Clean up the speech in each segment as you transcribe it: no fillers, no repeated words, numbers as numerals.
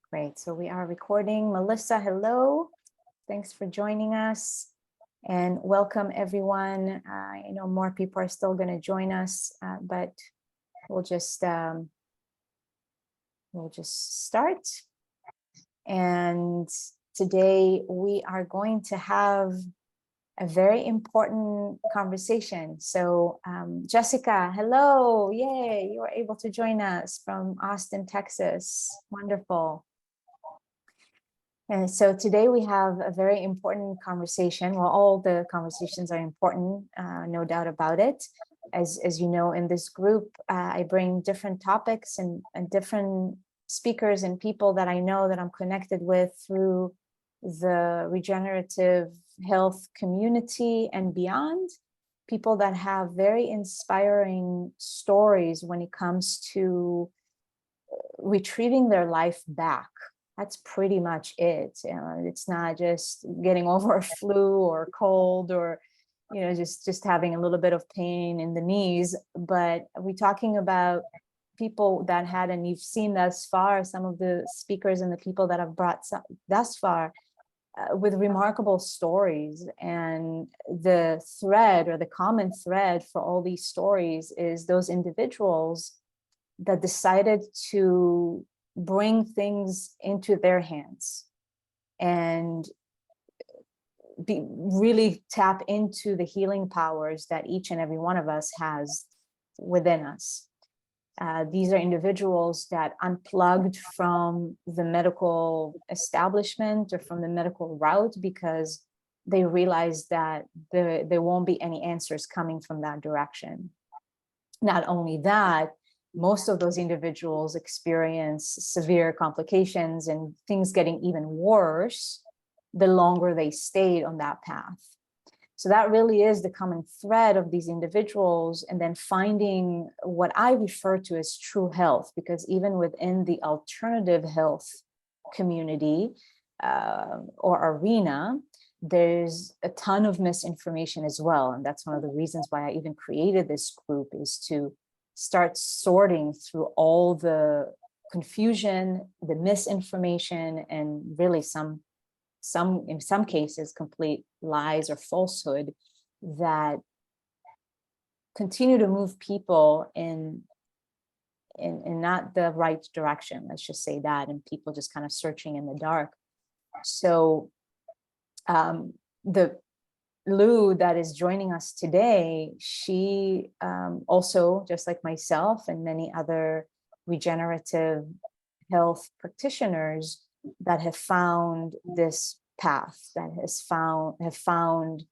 Great. So we are recording. Melissa, hello. Thanks for joining us. And welcome, everyone. I know more people are still going to join us, but we'll just start. And today we are going to have a very important conversation. So Jessica, hello. Yay, you are able to join us from Austin, Texas. Wonderful. And so today we have a very important conversation. Well, all the conversations are important, no doubt about it. As you know, in this group, I bring different topics and different speakers and people that I know that I'm connected with through the regenerative health community and beyond. People that have very inspiring stories when it comes to retrieving their life back. That's pretty much it. It's not just getting over a flu or cold or, just having a little bit of pain in the knees, but we're talking about people that had, and you've seen thus far, some of the speakers and the people that I've brought thus far with remarkable stories. And the thread, or the common thread for all these stories, is those individuals that decided to bring things into their hands and really tap into the healing powers that each and every one of us has within us. These are individuals that unplugged from the medical establishment or from the medical route because they realized that there won't be any answers coming from that direction. Not only that, most of those individuals experience severe complications and things getting even worse the longer they stayed on that path. So that really is the common thread of these individuals, and then finding what I refer to as true health, because even within the alternative health community or arena, there's a ton of misinformation as well. And that's one of the reasons why I even created this group, is to start sorting through all the confusion, the misinformation, and really in some cases, complete lies or falsehood that continue to move people in not the right direction. Let's just say that, and people just kind of searching in the dark. So the Lou that is joining us today, she also, just like myself and many other regenerative health practitioners that have found this path, that have found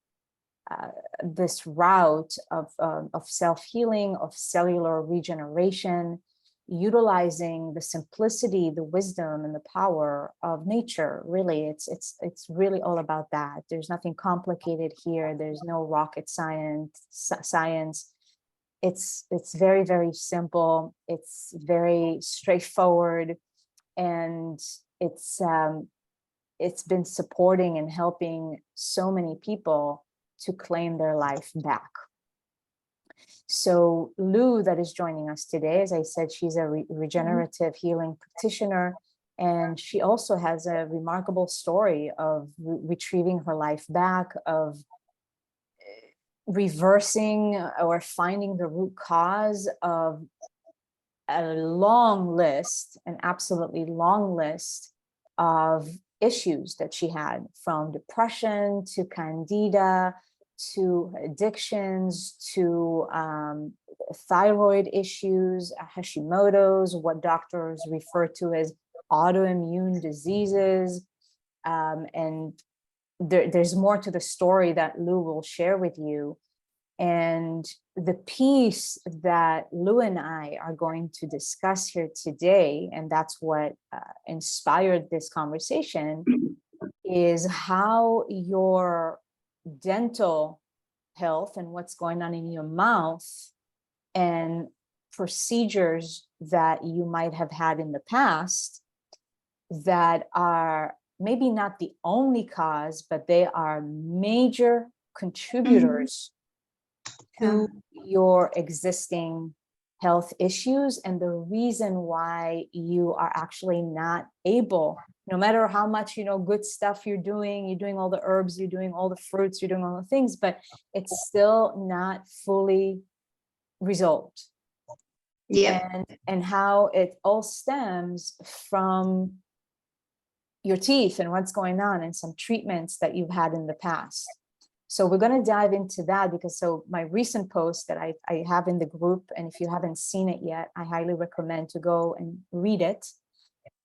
this route of self-healing, of cellular regeneration, utilizing the simplicity, the wisdom, and the power of nature. Really, it's really all about that. There's nothing complicated here. There's no rocket science. It's very, very simple. It's very straightforward, and it's been supporting and helping so many people to claim their life back. So Lou that is joining us today, as I said, she's a regenerative healing practitioner, and she also has a remarkable story of retrieving her life back, of reversing or finding the root cause of a long list, an absolutely long list of issues that she had, from depression to candida, to addictions, to thyroid issues, Hashimoto's, what doctors refer to as autoimmune diseases. And there's more to the story that Lou will share with you. And the piece that Lou and I are going to discuss here today, and that's what inspired this conversation, is how your dental health and what's going on in your mouth and procedures that you might have had in the past that are maybe not the only cause, but they are major contributors to your existing health issues and the reason why you are actually not able, no matter how much, good stuff you're doing all the herbs, you're doing all the fruits, you're doing all the things, but it's still not fully resolved. Yeah. And how it all stems from your teeth and what's going on and some treatments that you've had in the past. So we're going to dive into that because my recent post that I have in the group, and if you haven't seen it yet, I highly recommend to go and read it.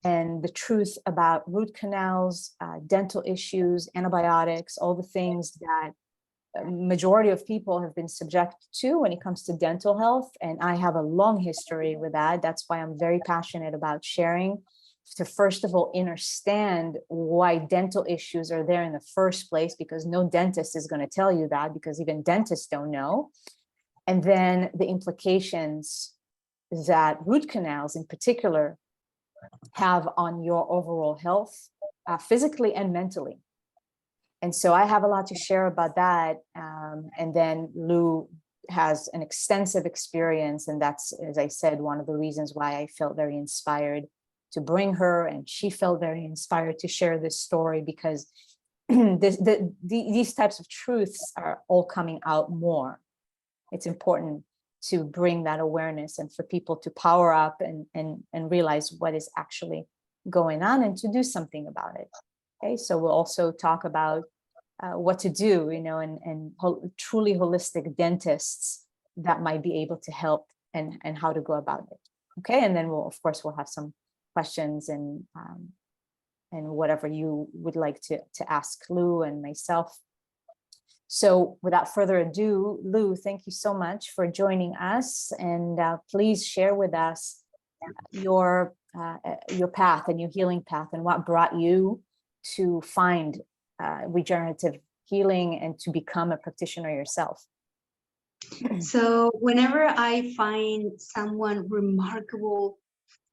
And the truth about root canals, dental issues, antibiotics, all the things that majority of people have been subject to when it comes to dental health. And I have a long history with that. That's why I'm very passionate about sharing, to first of all understand why dental issues are there in the first place, because no dentist is going to tell you that, because even dentists don't know. And then the implications that root canals in particular have on your overall health, physically and mentally. And so I have a lot to share about that. And then Lou has an extensive experience. And that's, as I said, one of the reasons why I felt very inspired to bring her. And she felt very inspired to share this story, because these types of truths are all coming out more. It's important to bring that awareness and for people to power up and realize what is actually going on and to do something about it. Okay, so we'll also talk about what to do, and truly holistic dentists that might be able to help and how to go about it. Okay, and then we'll have some questions and whatever you would like to ask Lou and myself. So without further ado, Lou, thank you so much for joining us, and please share with us your path and your healing path and what brought you to find regenerative healing and to become a practitioner yourself. So whenever I find someone remarkable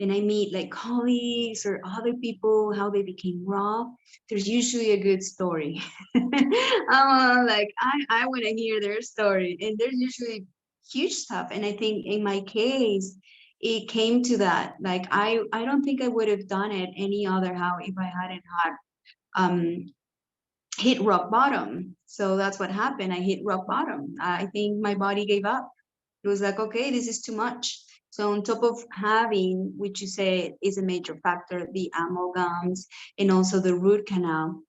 and I meet like colleagues or other people, how they became raw, there's usually a good story. Like I want to hear their story, and there's usually huge stuff. And I think in my case, it came to that. Like I don't think I would have done it any other how if I hadn't had hit rock bottom. So that's what happened. I hit rock bottom. I think my body gave up. It was like, okay, this is too much. So on top of having, which you say is a major factor, the amalgams and also the root canal,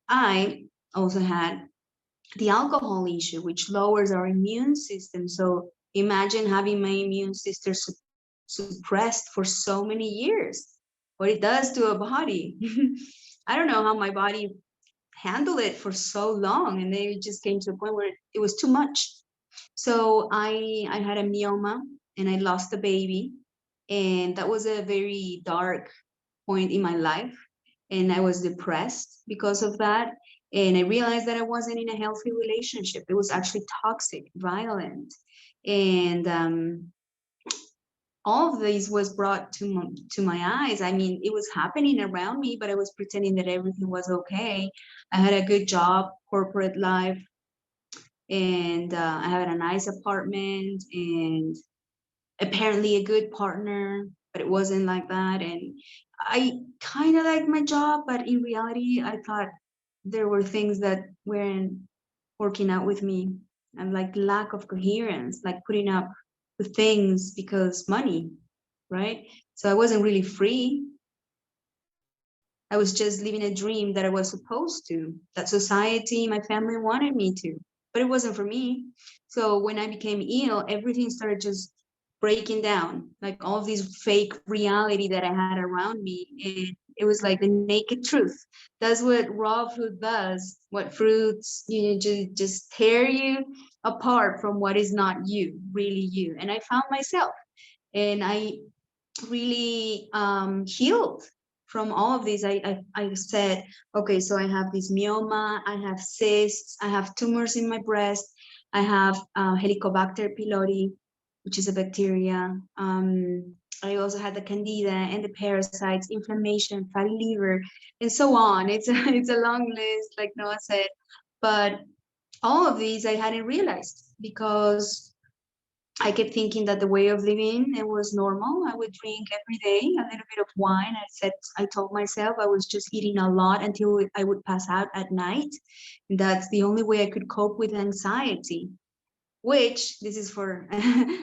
I also had the alcohol issue, which lowers our immune system. So imagine having my immune system suppressed for so many years, what it does to a body. I don't know how my body handled it for so long, and then it just came to a point where it was too much. So I had a myoma and I lost a baby, and that was a very dark point in my life, and I was depressed because of that. And I realized that I wasn't in a healthy relationship. It was actually toxic, violent, and all of this was brought to my eyes. I mean, it was happening around me, but I was pretending that everything was okay. I had a good job, corporate life, and I had a nice apartment and apparently a good partner, but it wasn't like that. And I kind of liked my job, but in reality, I thought there were things that weren't working out with me, and like lack of coherence, like putting up with things because money, right? So I wasn't really free. I was just living a dream that I was supposed to, that society, my family wanted me to, but it wasn't for me. So when I became ill, everything started just breaking down, like all this fake reality that I had around me. And it was like the naked truth. That's what raw fruit does. What fruits, just tear you apart from what is not you, really you. And I found myself, and I really healed from all of this. I said, okay, so I have this myoma, I have cysts, I have tumors in my breast, I have Helicobacter pylori, which is a bacteria. I also had the candida and the parasites, inflammation, fatty liver, and so on. It's a long list, like Noah said, but all of these I hadn't realized because I kept thinking that the way of living, it was normal. I would drink every day a little bit of wine. I told myself I was just eating a lot until I would pass out at night. That's the only way I could cope with anxiety, which this is for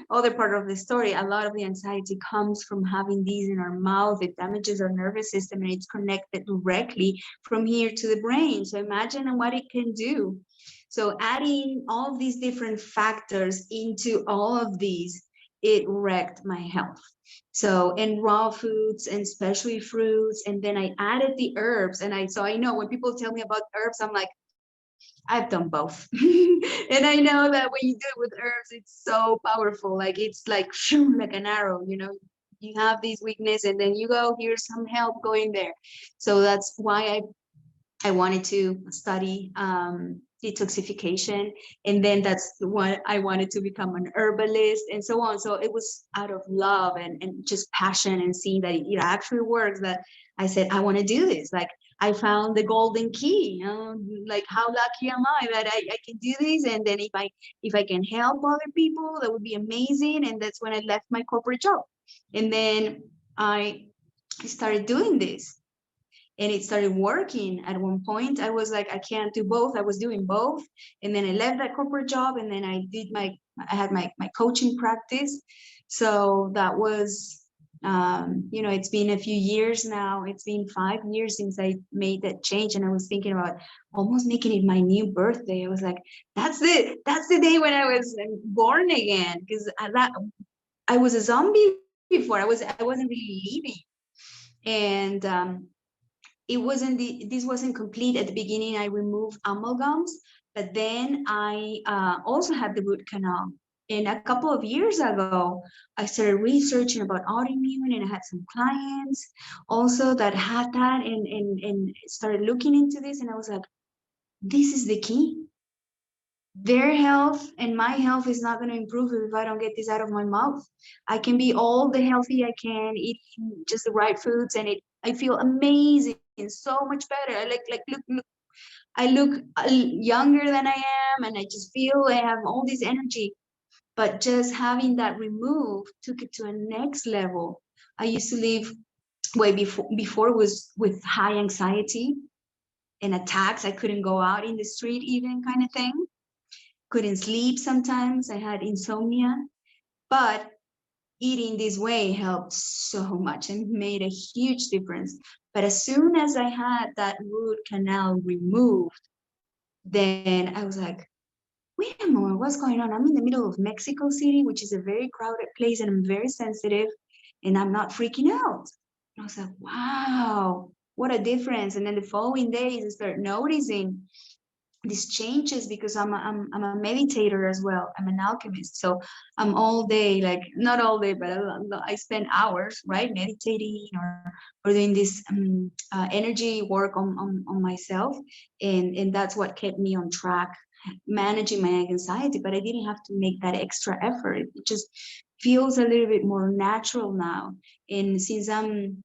other part of the story. A lot of the anxiety comes from having these in our mouth. It damages our nervous system and it's connected directly from here to the brain. So imagine what it can do. So adding all these different factors into all of these, it wrecked my health. So, and raw foods and especially fruits. And then I added the herbs. So I know when people tell me about herbs, I'm like, I've done both. And I know that when you do it with herbs, it's so powerful. Like it's like, shoo, like an arrow, you have this weakness and then you go, here's some help going there. So that's why I wanted to study detoxification. And then that's what I wanted to become an herbalist and so on. So it was out of love and just passion and seeing that it actually works that I said, I want to do this. Like I found the golden key, like how lucky am I that I can do this? And then if I can help other people, that would be amazing. And that's when I left my corporate job. And then I started doing this. And it started working. At one point I was like, I can't do both. I was doing both, and then I left that corporate job, and then I had my coaching practice. So that was it's been a few years now. It's been 5 years since I made that change, and I was thinking about almost making it my new birthday. I was like, that's the day when I was born again, because I was a zombie before. I wasn't really living. And this wasn't complete at the beginning. I removed amalgams, but then I also had the root canal. And a couple of years ago, I started researching about autoimmune, and I had some clients also that had that, and started looking into this. And I was like, this is the key. Their health and my health is not going to improve if I don't get this out of my mouth. I can be all the healthy I can, eating just the right foods, and I feel amazing, so much better. I look, I look younger than I am, and I just feel I have all this energy. But just having that removed took it to a next level. I used to live way before was with high anxiety and attacks. I couldn't go out in the street even, kind of thing. Couldn't sleep sometimes. I had insomnia, but eating this way helped so much and made a huge difference. But as soon as I had that root canal removed, then I was like, wait a moment, what's going on? I'm in the middle of Mexico City, which is a very crowded place, and I'm very sensitive, and I'm not freaking out. And I was like, wow, what a difference. And then the following days, I started noticing these changes because I'm a meditator as well. I'm an alchemist. So I'm all day, like not all day, but I spend hours, right, meditating or doing this energy work on myself. And that's what kept me on track, managing my anxiety. But I didn't have to make that extra effort. It just feels a little bit more natural now. And since I'm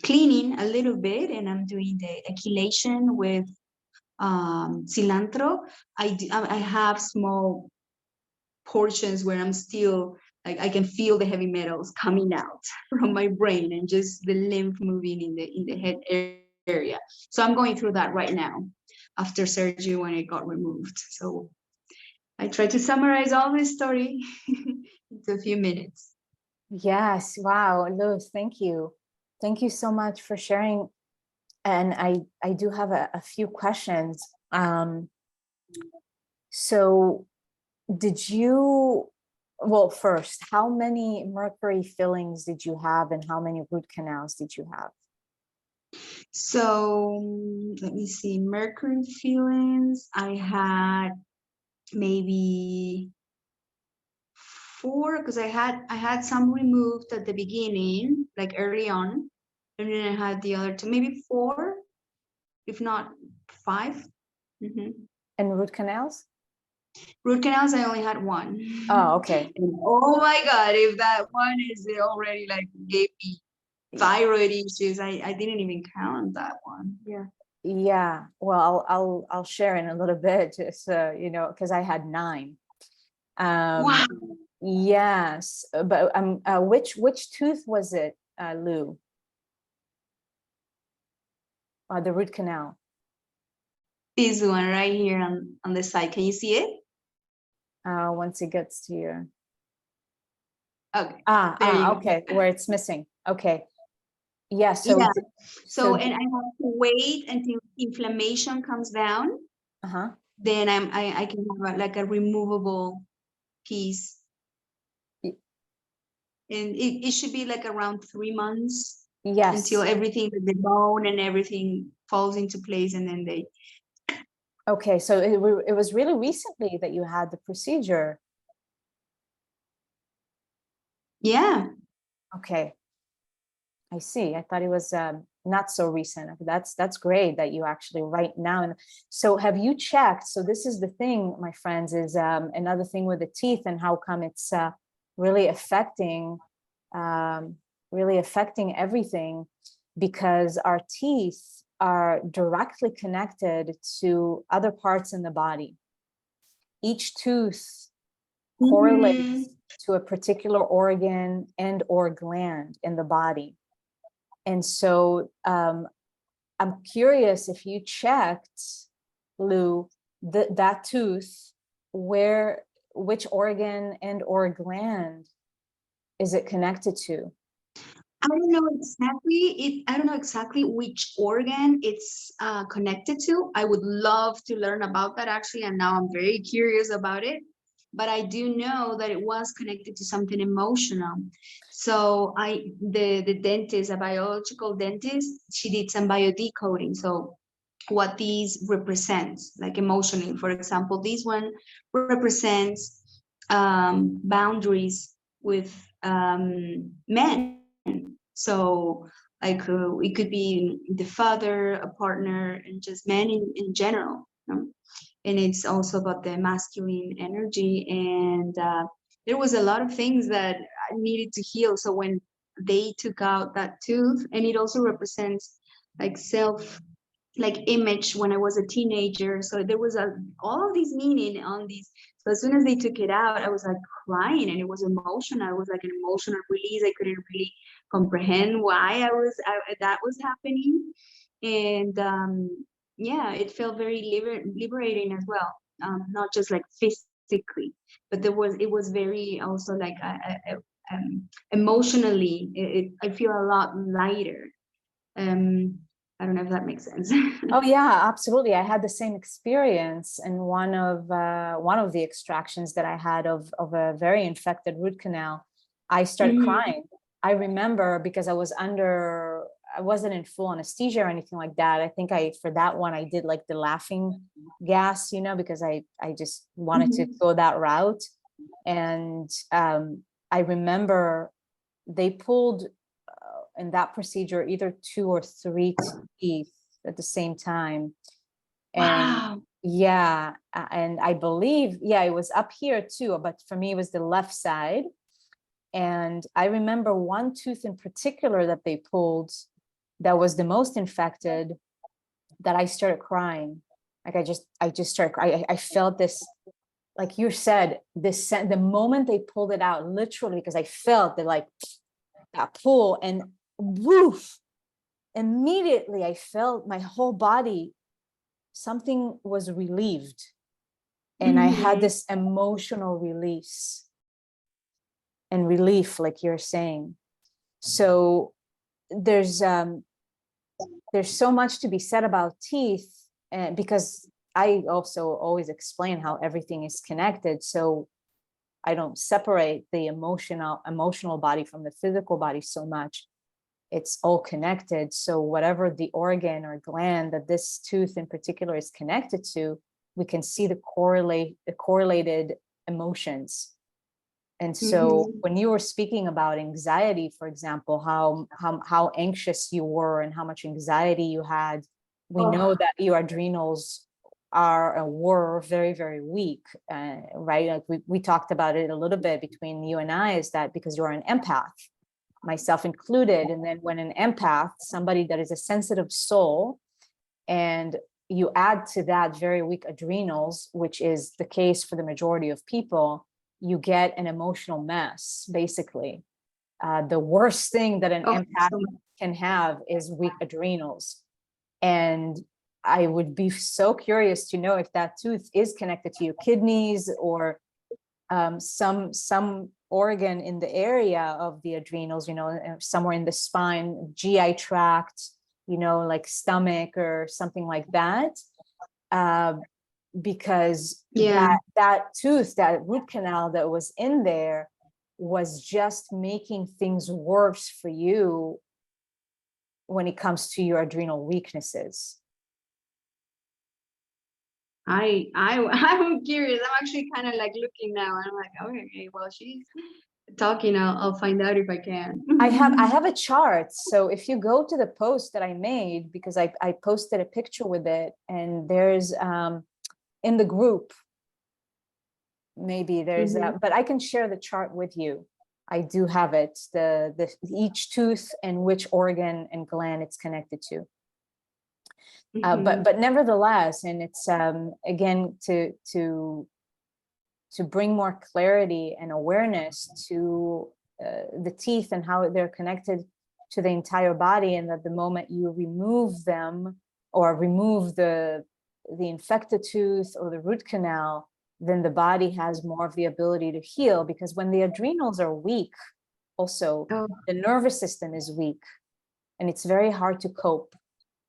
cleaning a little bit and I'm doing the chelation with cilantro, I have small portions where I'm still like I can feel the heavy metals coming out from my brain and just the lymph moving in the head area. So I'm going through that right now after surgery when it got removed. So I try to summarize all this story into a few minutes. Yes. Wow. Luz, thank you. Thank you so much for sharing. And I do have a few questions. So did you, well, first, how many mercury fillings did you have and how many root canals did you have? So let me see, mercury fillings, I had maybe 4, because I had some removed at the beginning, like early on, and then I had the other 2, maybe 4, if not 5. And root canals? Root canals, I only had 1. Oh, okay. And oh my God, if that one is already like gave me thyroid issues, I didn't even count that one. Yeah. Yeah. Well, I'll share in a little bit, just because I had 9. Wow. Yes, but which tooth was it, Lou? The root canal. This one right here on the side. Can you see it? Once it gets to your Okay. There you go. Okay, where it's missing. Okay. Yeah, Yeah. so And I have to wait until inflammation comes down. Then I can have like a removable piece. And it should be like around 3 months. Yes. Until everything, the bone and everything falls into place, and then they. Okay, so it was really recently that you had the procedure. Yeah. Okay. I see. I thought it was not so recent. That's great that you actually right now. And so have you checked? So this is the thing, my friends, is another thing with the teeth and how come it's really affecting everything, because our teeth are directly connected to other parts in the body. Each tooth correlates to a particular organ and or gland in the body. And so I'm curious if you checked, Lou, that tooth, which organ and or gland is it connected to? I don't know exactly. I don't know exactly which organ it's connected to. I would love to learn about that actually, and now I'm very curious about it. But I do know that it was connected to something emotional. So the dentist, a biological dentist, she did some biodecoding. So what these represents, like emotionally, for example, this one represents boundaries with men. So like it could be the father, a partner, and just men in general. And it's also about the masculine energy. And there was a lot of things that I needed to heal. So when they took out that tooth, and it also represents like image when I was a teenager. So there was all this meaning on these. So as soon as they took it out, I was like crying, and it was emotional. It was like an emotional release. I couldn't really comprehend why that was happening. And yeah, it felt very liberating as well. Not just like physically, but it was very also like emotionally. I feel a lot lighter. I don't know if that makes sense. Oh yeah, absolutely. I had the same experience, and one of the extractions that I had of a very infected root canal, I started crying. I remember because I wasn't in full anesthesia or anything like that. I think for that one I did like the laughing gas, because I just wanted to go that route. And I remember they pulled in that procedure either 2 or 3 teeth at the same time. And wow. yeah, and I believe, it was up here too, but for me it was the left side. And I remember one tooth in particular that they pulled that was the most infected, that I started crying. Like I just started crying. I felt this, like you said, the moment they pulled it out, literally, because I felt that pull, and woof, immediately I felt my whole body, something was relieved, and I had this emotional release and relief, like you're saying. So there's so much to be said about teeth, and because I also always explain how everything is connected, so I don't separate the emotional body from the physical body so much. It's all connected. So whatever the organ or gland that this tooth in particular is connected to, we can see the correlated emotions. And so when you were speaking about anxiety, for example, how anxious you were and how much anxiety you had, we know that your adrenals were very, very weak, right? Like we talked about it a little bit between you and I, is that because you're an empath, myself included. And then when an empath, somebody that is a sensitive soul, and you add to that very weak adrenals, which is the case for the majority of people, you get an emotional mess, basically. The worst thing that an empath can have is weak adrenals. And I would be so curious to know if that tooth is connected to your kidneys or some organ in the area of the adrenals, somewhere in the spine, GI tract, like stomach or something like that. Because that tooth, that root canal that was in there was just making things worse for you when it comes to your adrenal weaknesses. I'm curious. I'm actually kind of like looking now. I'm like, okay, well, she's talking. I'll find out if I can. I have a chart. So if you go to the post that I made, because I posted a picture with it, and there's in the group, maybe there's but I can share the chart with you. I do have it, the each tooth and which organ and gland it's connected to. But nevertheless, and it's again to bring more clarity and awareness to the teeth and how they're connected to the entire body, and that the moment you remove them or remove the infected tooth or the root canal, then the body has more of the ability to heal. Because when the adrenals are weak, also the nervous system is weak, and it's very hard to cope.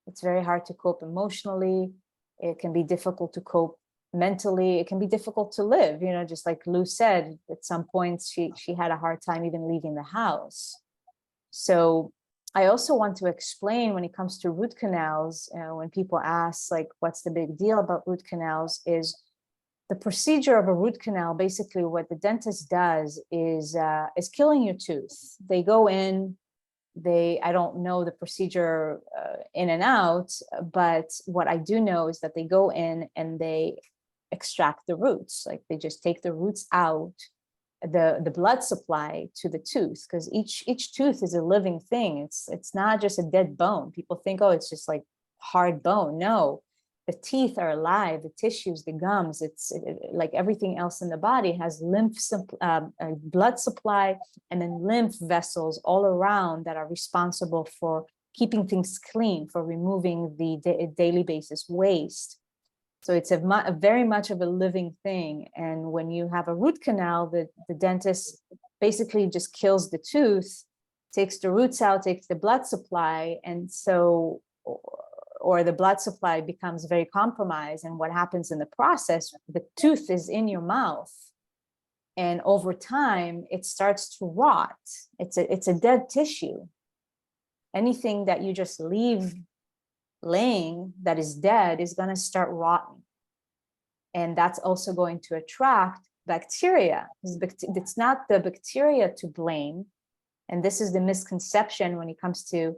It's very hard to cope emotionally. It can be difficult to cope mentally. It can be difficult to live, just like Lou said, at some points she had a hard time even leaving the house. So I also want to explain, when it comes to root canals, when people ask, like, what's the big deal about root canals, is the procedure of a root canal. Basically what the dentist does is killing your tooth. They go in, I don't know the procedure in and out, but what I do know is that they go in and they extract the roots. Like, they just take the roots out, the blood supply to the tooth, because each tooth is a living thing. It's not just a dead bone. People think, oh, it's just like hard bone. No, the teeth are alive, the tissues, the gums, like everything else in the body has blood supply, and then lymph vessels all around that are responsible for keeping things clean, for removing the daily basis waste. So it's a very much of a living thing. And when you have a root canal, the dentist basically just kills the tooth, takes the roots out, takes the blood supply, and so or the blood supply becomes very compromised. And what happens in the process, the tooth is in your mouth, and over time it starts to rot. It's a dead tissue. Anything that you just leave laying that is dead is going to start rotting, and that's also going to attract bacteria. It's not the bacteria to blame, and this is the misconception when it comes to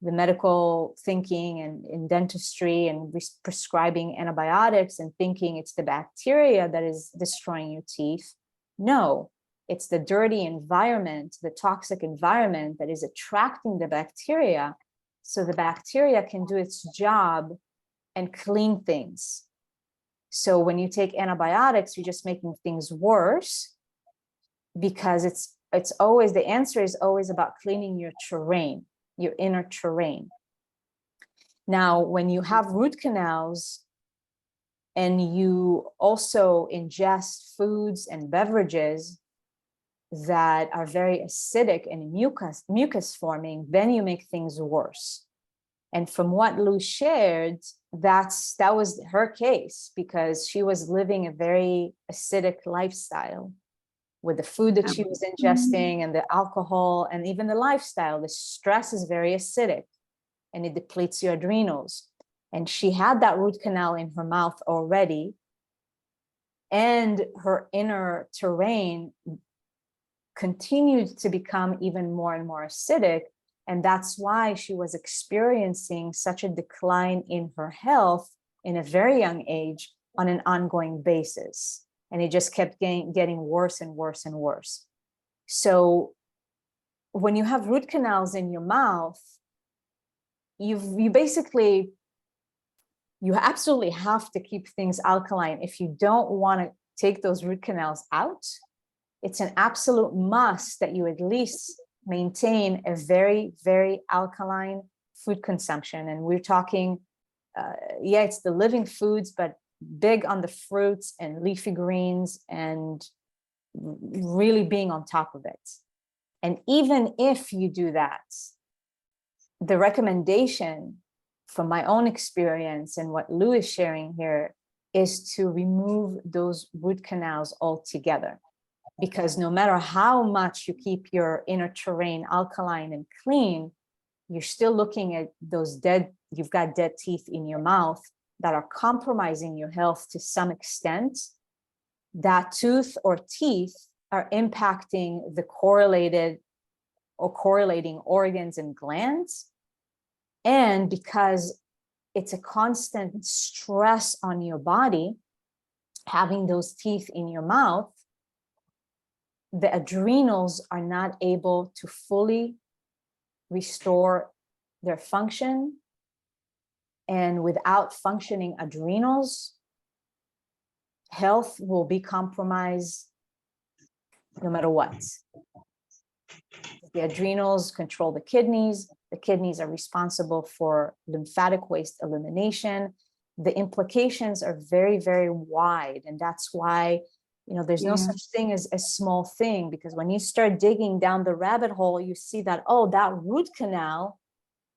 the medical thinking and in dentistry and prescribing antibiotics and thinking it's the bacteria that is destroying your teeth. No, it's the dirty environment, the toxic environment that is attracting the bacteria, so the bacteria can do its job and clean things. So when you take antibiotics, you're just making things worse, because it's always, the answer is always about cleaning your terrain, your inner terrain. Now, when you have root canals and you also ingest foods and beverages that are very acidic and mucus forming, then you make things worse. And from what Lou shared, that was her case, because she was living a very acidic lifestyle with the food that she was ingesting and the alcohol and even the lifestyle. The stress is very acidic and it depletes your adrenals. And she had that root canal in her mouth already, and her inner terrain continued to become even more and more acidic. And that's why she was experiencing such a decline in her health in a very young age on an ongoing basis. And it just kept getting worse and worse and worse. So when you have root canals in your mouth, you basically, you absolutely have to keep things alkaline. If you don't want to take those root canals out, it's an absolute must that you at least maintain a very, very alkaline food consumption. And we're talking, yeah, it's the living foods, but big on the fruits and leafy greens and really being on top of it. And even if you do that, the recommendation from my own experience and what Lou is sharing here is to remove those root canals altogether. Because no matter how much you keep your inner terrain alkaline and clean, you're still looking at those you've got dead teeth in your mouth that are compromising your health to some extent. That tooth or teeth are impacting the correlating organs and glands. And because it's a constant stress on your body, having those teeth in your mouth, the adrenals are not able to fully restore their function. And without functioning adrenals, health will be compromised no matter what. The adrenals control the kidneys. The kidneys are responsible for lymphatic waste elimination. The implications are very, very wide. And that's why, there's no such thing as a small thing, because when you start digging down the rabbit hole, you see that, oh, that root canal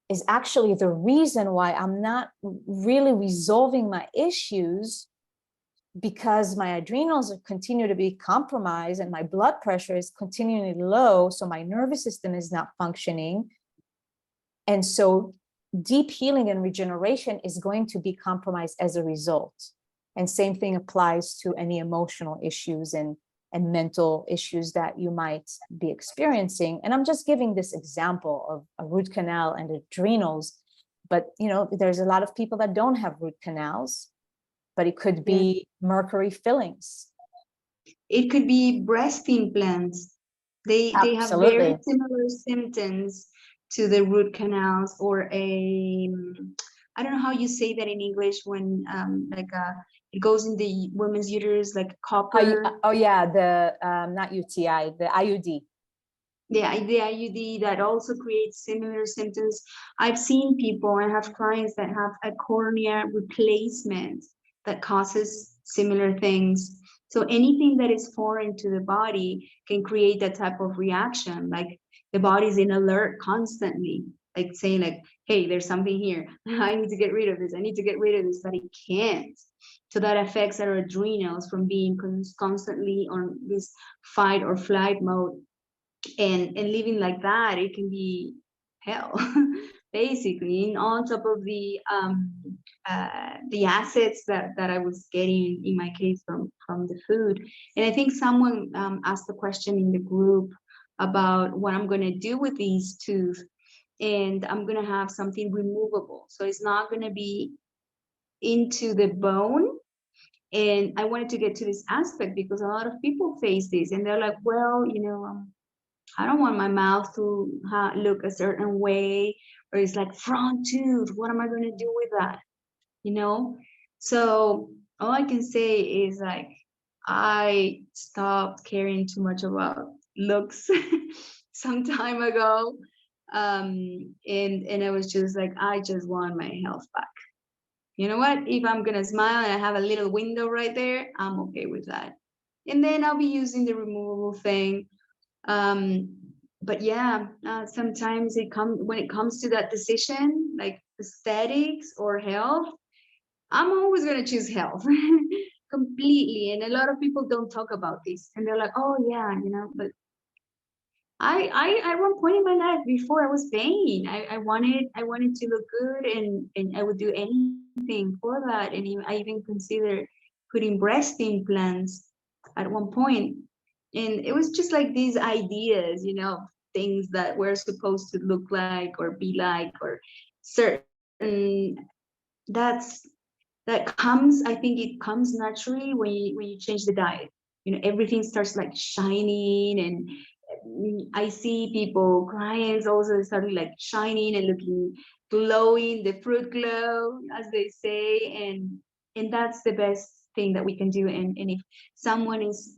is actually the reason why I'm not really resolving my issues, because my adrenals continue to be compromised and my blood pressure is continually low. So my nervous system is not functioning. And so deep healing and regeneration is going to be compromised as a result. And same thing applies to any emotional issues and mental issues that you might be experiencing. And I'm just giving this example of a root canal and adrenals, but there's a lot of people that don't have root canals, but it could be mercury fillings. It could be breast implants. They have very similar symptoms to the root canals, or I don't know how you say that in English, when it goes in the women's uterus, like copper. Oh yeah, the not UTI, the IUD. The IUD that also creates similar symptoms. I've seen people, I have clients that have a cornea replacement that causes similar things. So anything that is foreign to the body can create that type of reaction. Like the body's in alert constantly, like saying like, hey, there's something here. I need to get rid of this. I need to get rid of this, but it can't. So that affects our adrenals from being constantly on this fight or flight mode. And living like that, it can be hell, basically. And on top of the assets that I was getting in my case from the food. And I think someone asked the question in the group about what I'm going to do with these tooth, and I'm going to have something removable, so it's not going to be into the bone. And I wanted to get to this aspect because a lot of people face this, and they're like, well, I don't want my mouth to look a certain way, or it's like front tooth. What am I going to do with that? So all I can say is like, I stopped caring too much about looks some time ago. And I was just like, I just want my health back. You know what? If I'm going to smile and I have a little window right there, I'm okay with that. And then I'll be using the removable thing. But yeah, sometimes when it comes to that decision, like aesthetics or health, I'm always going to choose health completely. And a lot of people don't talk about this, and they're like, oh yeah, but I at one point in my life, before I was vain, I wanted to look good, and I would do anything for that. And I even considered putting breast implants at one point. And it was just like these ideas, things that we're supposed to look like or be like, or certain that comes, I think it comes naturally when you change the diet. Everything starts like shining, and I see people, clients also starting like shining and looking glowing, the fruit glow, as they say, and that's the best thing that we can do. And if someone is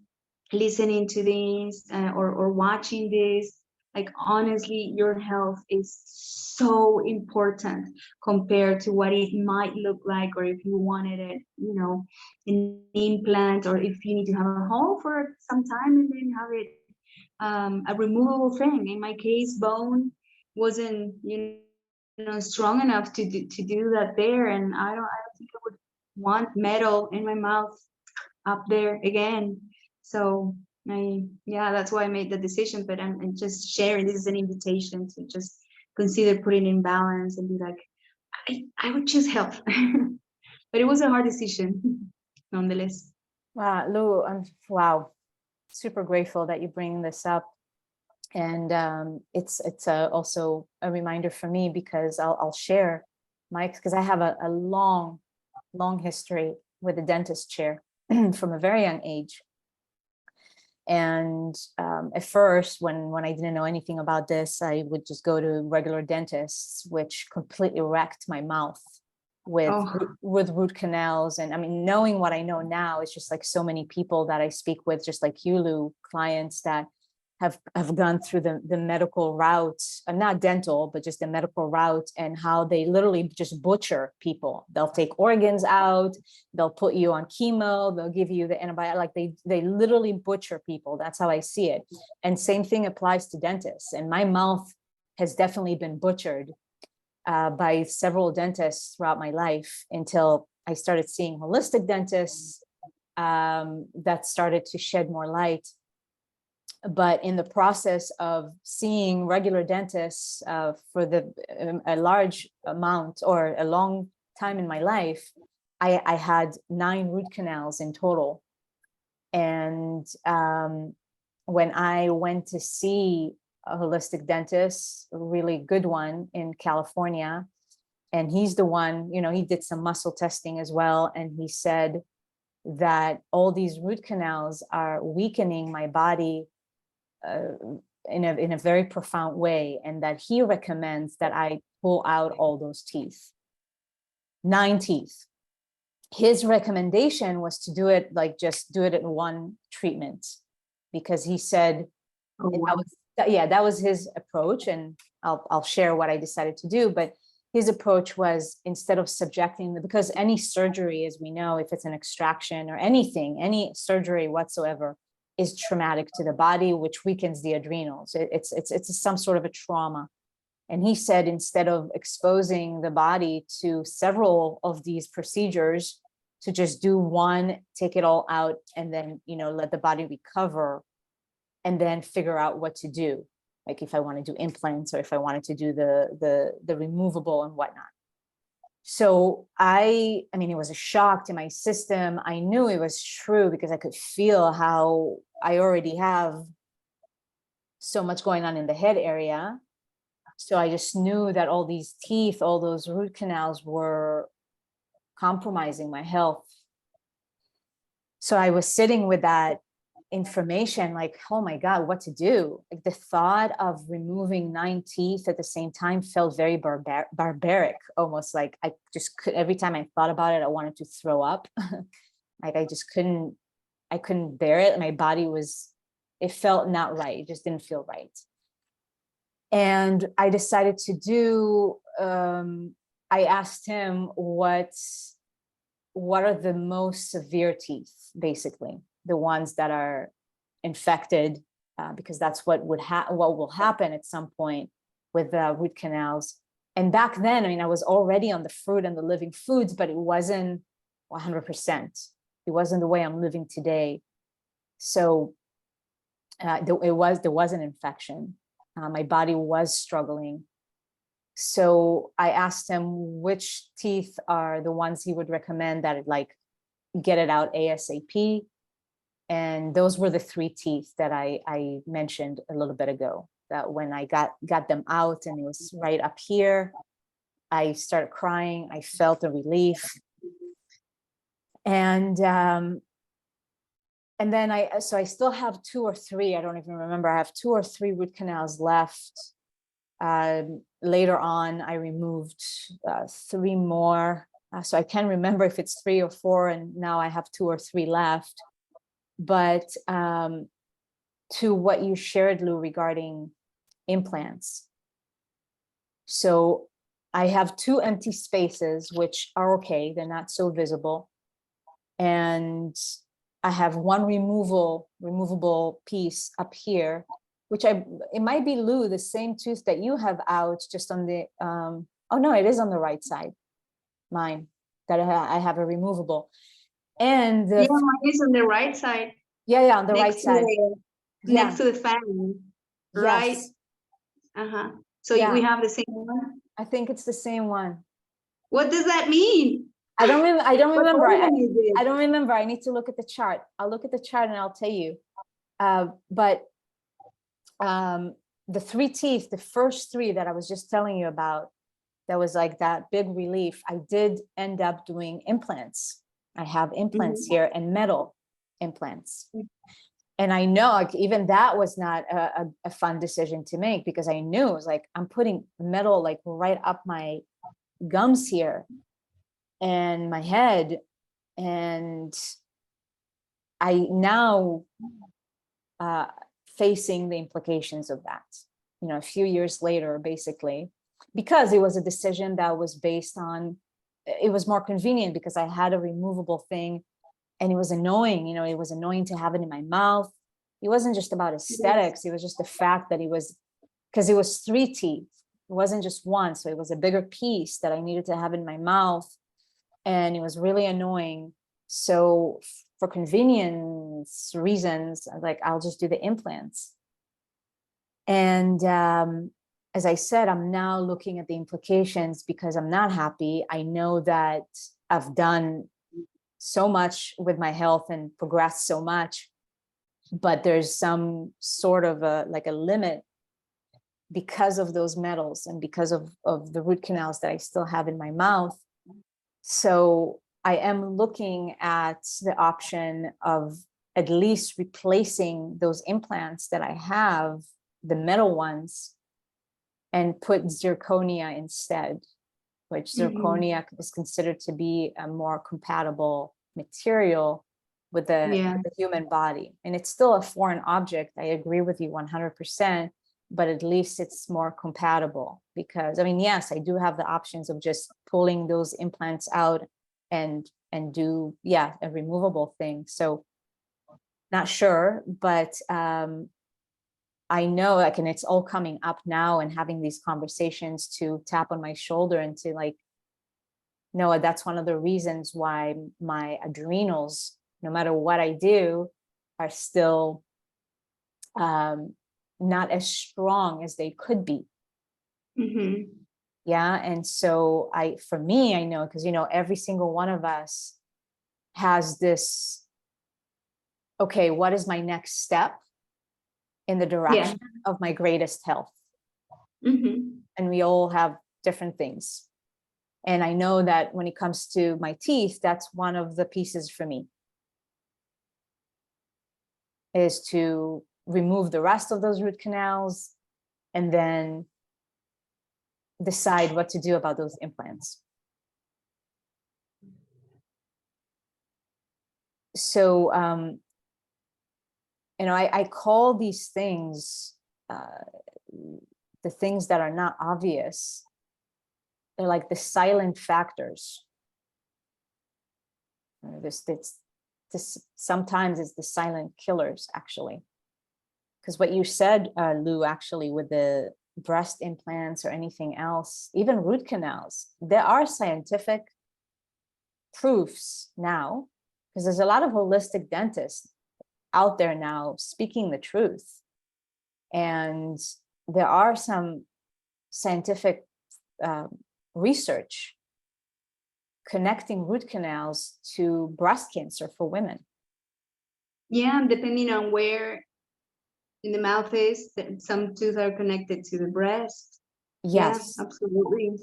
listening to this or watching this, like honestly, your health is so important compared to what it might look like, or if you wanted it, you know, an implant, or if you need to have a home for some time and then have it a removable thing. In my case, bone wasn't, you know, strong enough to do that there, and I don't think I would want metal in my mouth up there again. So yeah, that's why I made the decision. But I'm just sharing. This is an invitation to just consider putting in balance and be like, I would choose health. But it was a hard decision, nonetheless. Wow, Lou, wow, super grateful that you bring this up. And it's also a reminder for me, because I'll share because I have a long history with a dentist chair from a very young age. And at first, when I didn't know anything about this, I would just go to regular dentists, which completely wrecked my mouth with root canals. And I mean, knowing what I know now, it's just like so many people that I speak with, just like you, Lou, clients that have gone through the medical route, not dental, but just the medical route, and how they literally just butcher people. They'll take organs out, they'll put you on chemo, they'll give you the antibiotic, like they literally butcher people. That's how I see it. And same thing applies to dentists. And my mouth has definitely been butchered by several dentists throughout my life, until I started seeing holistic dentists that started to shed more light. But in the process of seeing regular dentists for a large amount or a long time in my life, I had 9 root canals in total. And when I went to see a holistic dentist, a really good one in California, and he's the one, you know, he did some muscle testing as well, and he said that all these root canals are weakening my body in a very profound way, and that he recommends that I pull out all those teeth, 9 teeth. His recommendation was to do it, like just do it in one treatment, because he said, that was his approach. And I'll share what I decided to do. But his approach was, instead of subjecting because any surgery, as we know, if it's an extraction or anything, any surgery whatsoever, is traumatic to the body, which weakens the adrenals. It's some sort of a trauma. And he said, instead of exposing the body to several of these procedures, to just do one, take it all out, and then, you know, let the body recover, and then figure out what to do. Like if I want to do implants, or if I wanted to do the removable and whatnot. So I mean, it was a shock to my system. I knew it was true, because I could feel how I already have so much going on in the head area. So I just knew that all these teeth, all those root canals, were compromising my health. So I was sitting with that information, like, oh my God, what to do? Like, the thought of removing 9 teeth at the same time felt very barbaric, almost like I just could, every time I thought about it, I wanted to throw up. Like I just couldn't bear it. My body it felt not right. It just didn't feel right. And I decided to do, I asked him what are the most severe teeth, basically, the ones that are infected, because that's what will happen at some point with the root canals. And back then, I mean, I was already on the fruit and the living foods, but it wasn't 100%. It wasn't the way I'm living today. So there was an infection. My body was struggling. So I asked him which teeth are the ones he would recommend that like get it out ASAP. And those were the 3 teeth that I mentioned a little bit ago, that when I got them out, and it was right up here, I started crying. I felt a relief. And then I still have 2 or 3, I don't even remember. I have 2 or 3 root canals left. Later on, I removed 3 more. So I can't remember if it's 3 or 4, and now I have 2 or 3 left. But to what you shared, Lou, regarding implants. So I have 2 empty spaces, which are okay. They're not so visible. And I have 1 removable piece up here, which it might be, Lou, the same tooth that you have out, just on the, oh no, it is on the right side, mine, that I have a removable. And Yeah, mine is on the right side. Yeah, on the right Next side. next to the fan, right? Yes. So Yeah. we have the same one. I think it's the same one. What does that mean? I don't remember. What organ is it? I don't remember. I need to look at the chart. I'll look at the chart and I'll tell you. But the 3 teeth, the first 3 that I was just telling you about, that was like that big relief. I did end up doing implants. I have implants here, and metal implants. And I know, like, even that was not a fun decision to make, because I knew it was like, I'm putting metal like right up my gums here and my head. And I now facing the implications of that, you know, a few years later, basically, because it was a decision that was based on, it was more convenient because I had a removable thing, and it was annoying, you know, it was annoying to have it in my mouth. It wasn't just about aesthetics. It was just the fact that it was, because it was 3 teeth. It wasn't just 1. So it was a bigger piece that I needed to have in my mouth. And it was really annoying. So for convenience reasons, I was like, I'll just do the implants. And as I said, I'm now looking at the implications, because I'm not happy. I know that I've done so much with my health and progressed so much, but there's some sort of a limit because of those metals and because of the root canals that I still have in my mouth. So I am looking at the option of at least replacing those implants that I have, the metal ones, and put zirconia instead, which zirconia is considered to be a more compatible material with the human body. And it's still a foreign object. I agree with you 100%, but at least it's more compatible, because, I mean, yes, I do have the options of just pulling those implants out and do, a removable thing. So not sure, but I know, like, and it's all coming up now, and having these conversations to tap on my shoulder and to like, no, that's one of the reasons why my adrenals, no matter what I do, are still not as strong as they could be. Yeah. And so for me, I know, because, you know, every single one of us has this, okay, what is my next step in the direction of my greatest health? And we all have different things. And I know that when it comes to my teeth, that's one of the pieces for me, is to remove the rest of those root canals and then decide what to do about those implants. So, you know, I call these things, the things that are not obvious, they're like the silent factors. Sometimes it's the silent killers, actually. Because what you said, Lou, actually, with the breast implants or anything else, even root canals, there are scientific proofs now, because there's a lot of holistic dentists out there now speaking the truth. And there are some scientific research connecting root canals to breast cancer for women. Yeah, depending on where in the mouth is, some teeth are connected to the breast. Yes. Yeah, absolutely.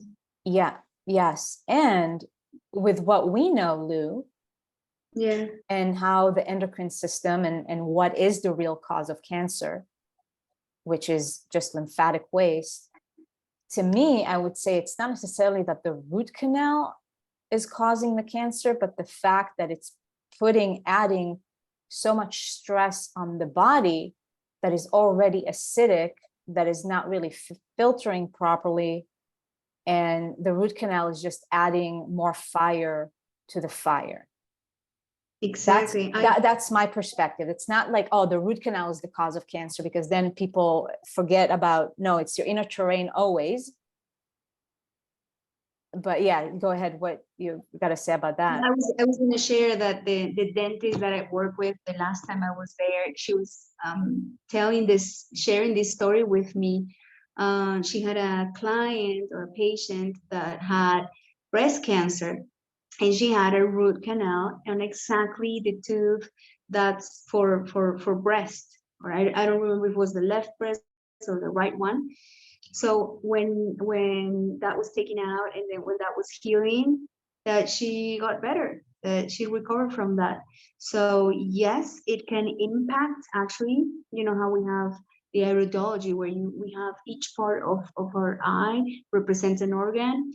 Yeah, yes. And with what we know, Lou, and how the endocrine system and what is the real cause of cancer, which is just lymphatic waste, to me, I would say it's not necessarily that the root canal is causing the cancer, but the fact that it's adding so much stress on the body that is already acidic, that is not really filtering properly. And the root canal is just adding more fire to the fire. Exactly. That's my perspective. It's not like, oh, the root canal is the cause of cancer, because then people forget about, no, it's your inner terrain always. But yeah, go ahead. What you got to say about that? I was going to share that the dentist that I work with, the last time I was there, she was sharing this story with me. She had a client or a patient that had breast cancer, and she had a root canal on exactly the tooth that's for breast. Or I don't remember if it was the left breast or the right one. So when that was taken out, and then when that was healing, that she got better, that she recovered from that. So yes, it can impact, actually, you know how we have the iridology, where we have each part of our eye represents an organ.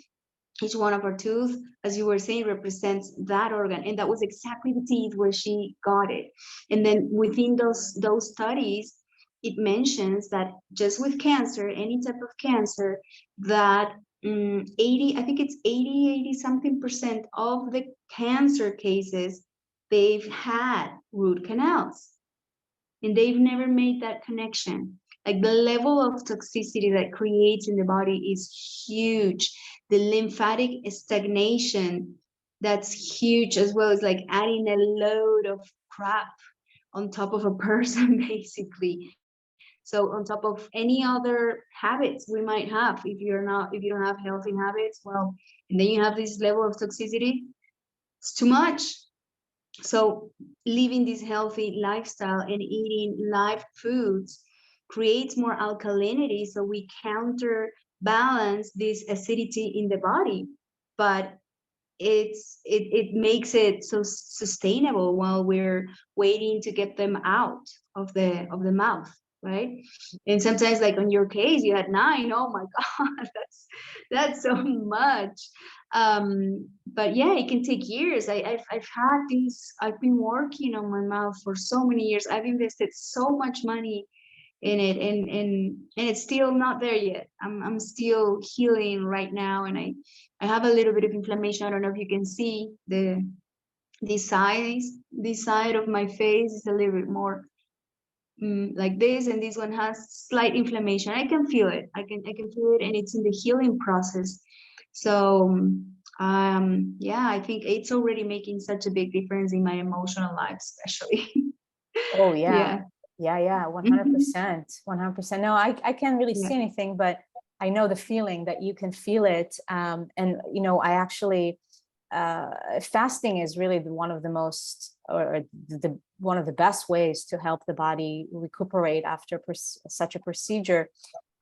Each one of our tooth, as you were saying, represents that organ, and that was exactly the teeth where she got it. And then within those studies, it mentions that just with cancer, any type of cancer, that 80, I think it's 80 something percent of the cancer cases, they've had root canals, and they've never made that connection. Like, the level of toxicity that creates in the body is huge. The lymphatic stagnation, that's huge, as well as like adding a load of crap on top of a person, basically. So on top of any other habits we might have, if you don't have healthy habits, well, and then you have this level of toxicity, it's too much. So living this healthy lifestyle and eating live foods creates more alkalinity, so we counterbalance this acidity in the body. But it makes it so sustainable while we're waiting to get them out of the mouth, right? And sometimes, like on your case, you had 9. Oh my God, that's so much. But yeah, it can take years. I've had these, I've been working on my mouth for so many years. I've invested so much money in it, and it's still not there yet. I'm still healing right now, and I have a little bit of inflammation. I don't know if you can see this side of my face is a little bit more like this, and this one has slight inflammation. I can feel it. I can feel it, and it's in the healing process. So yeah, I think it's already making such a big difference in my emotional life, especially. Oh yeah. Yeah. Yeah, 100%. 100%. No, I can't really Yeah. see anything, but I know the feeling that you can feel it. And you know, I actually fasting is really one of the most, or one of the best ways to help the body recuperate after such a procedure.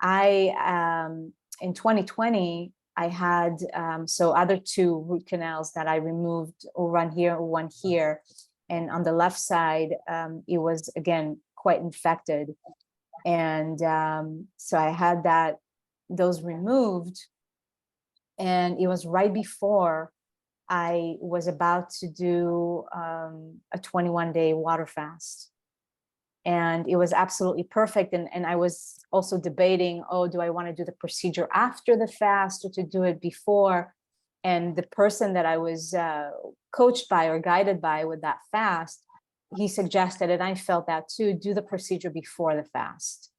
In 2020, I had so other 2 root canals that I removed, one here, one here. And on the left side, it was, again, quite infected. And so I had those removed. And it was right before I was about to do a 21-day water fast. And it was absolutely perfect. And I was also debating, oh, do I want to do the procedure after the fast or to do it before? And the person that I was coached by or guided by with that fast, he suggested, and I felt that too, do the procedure before the fast,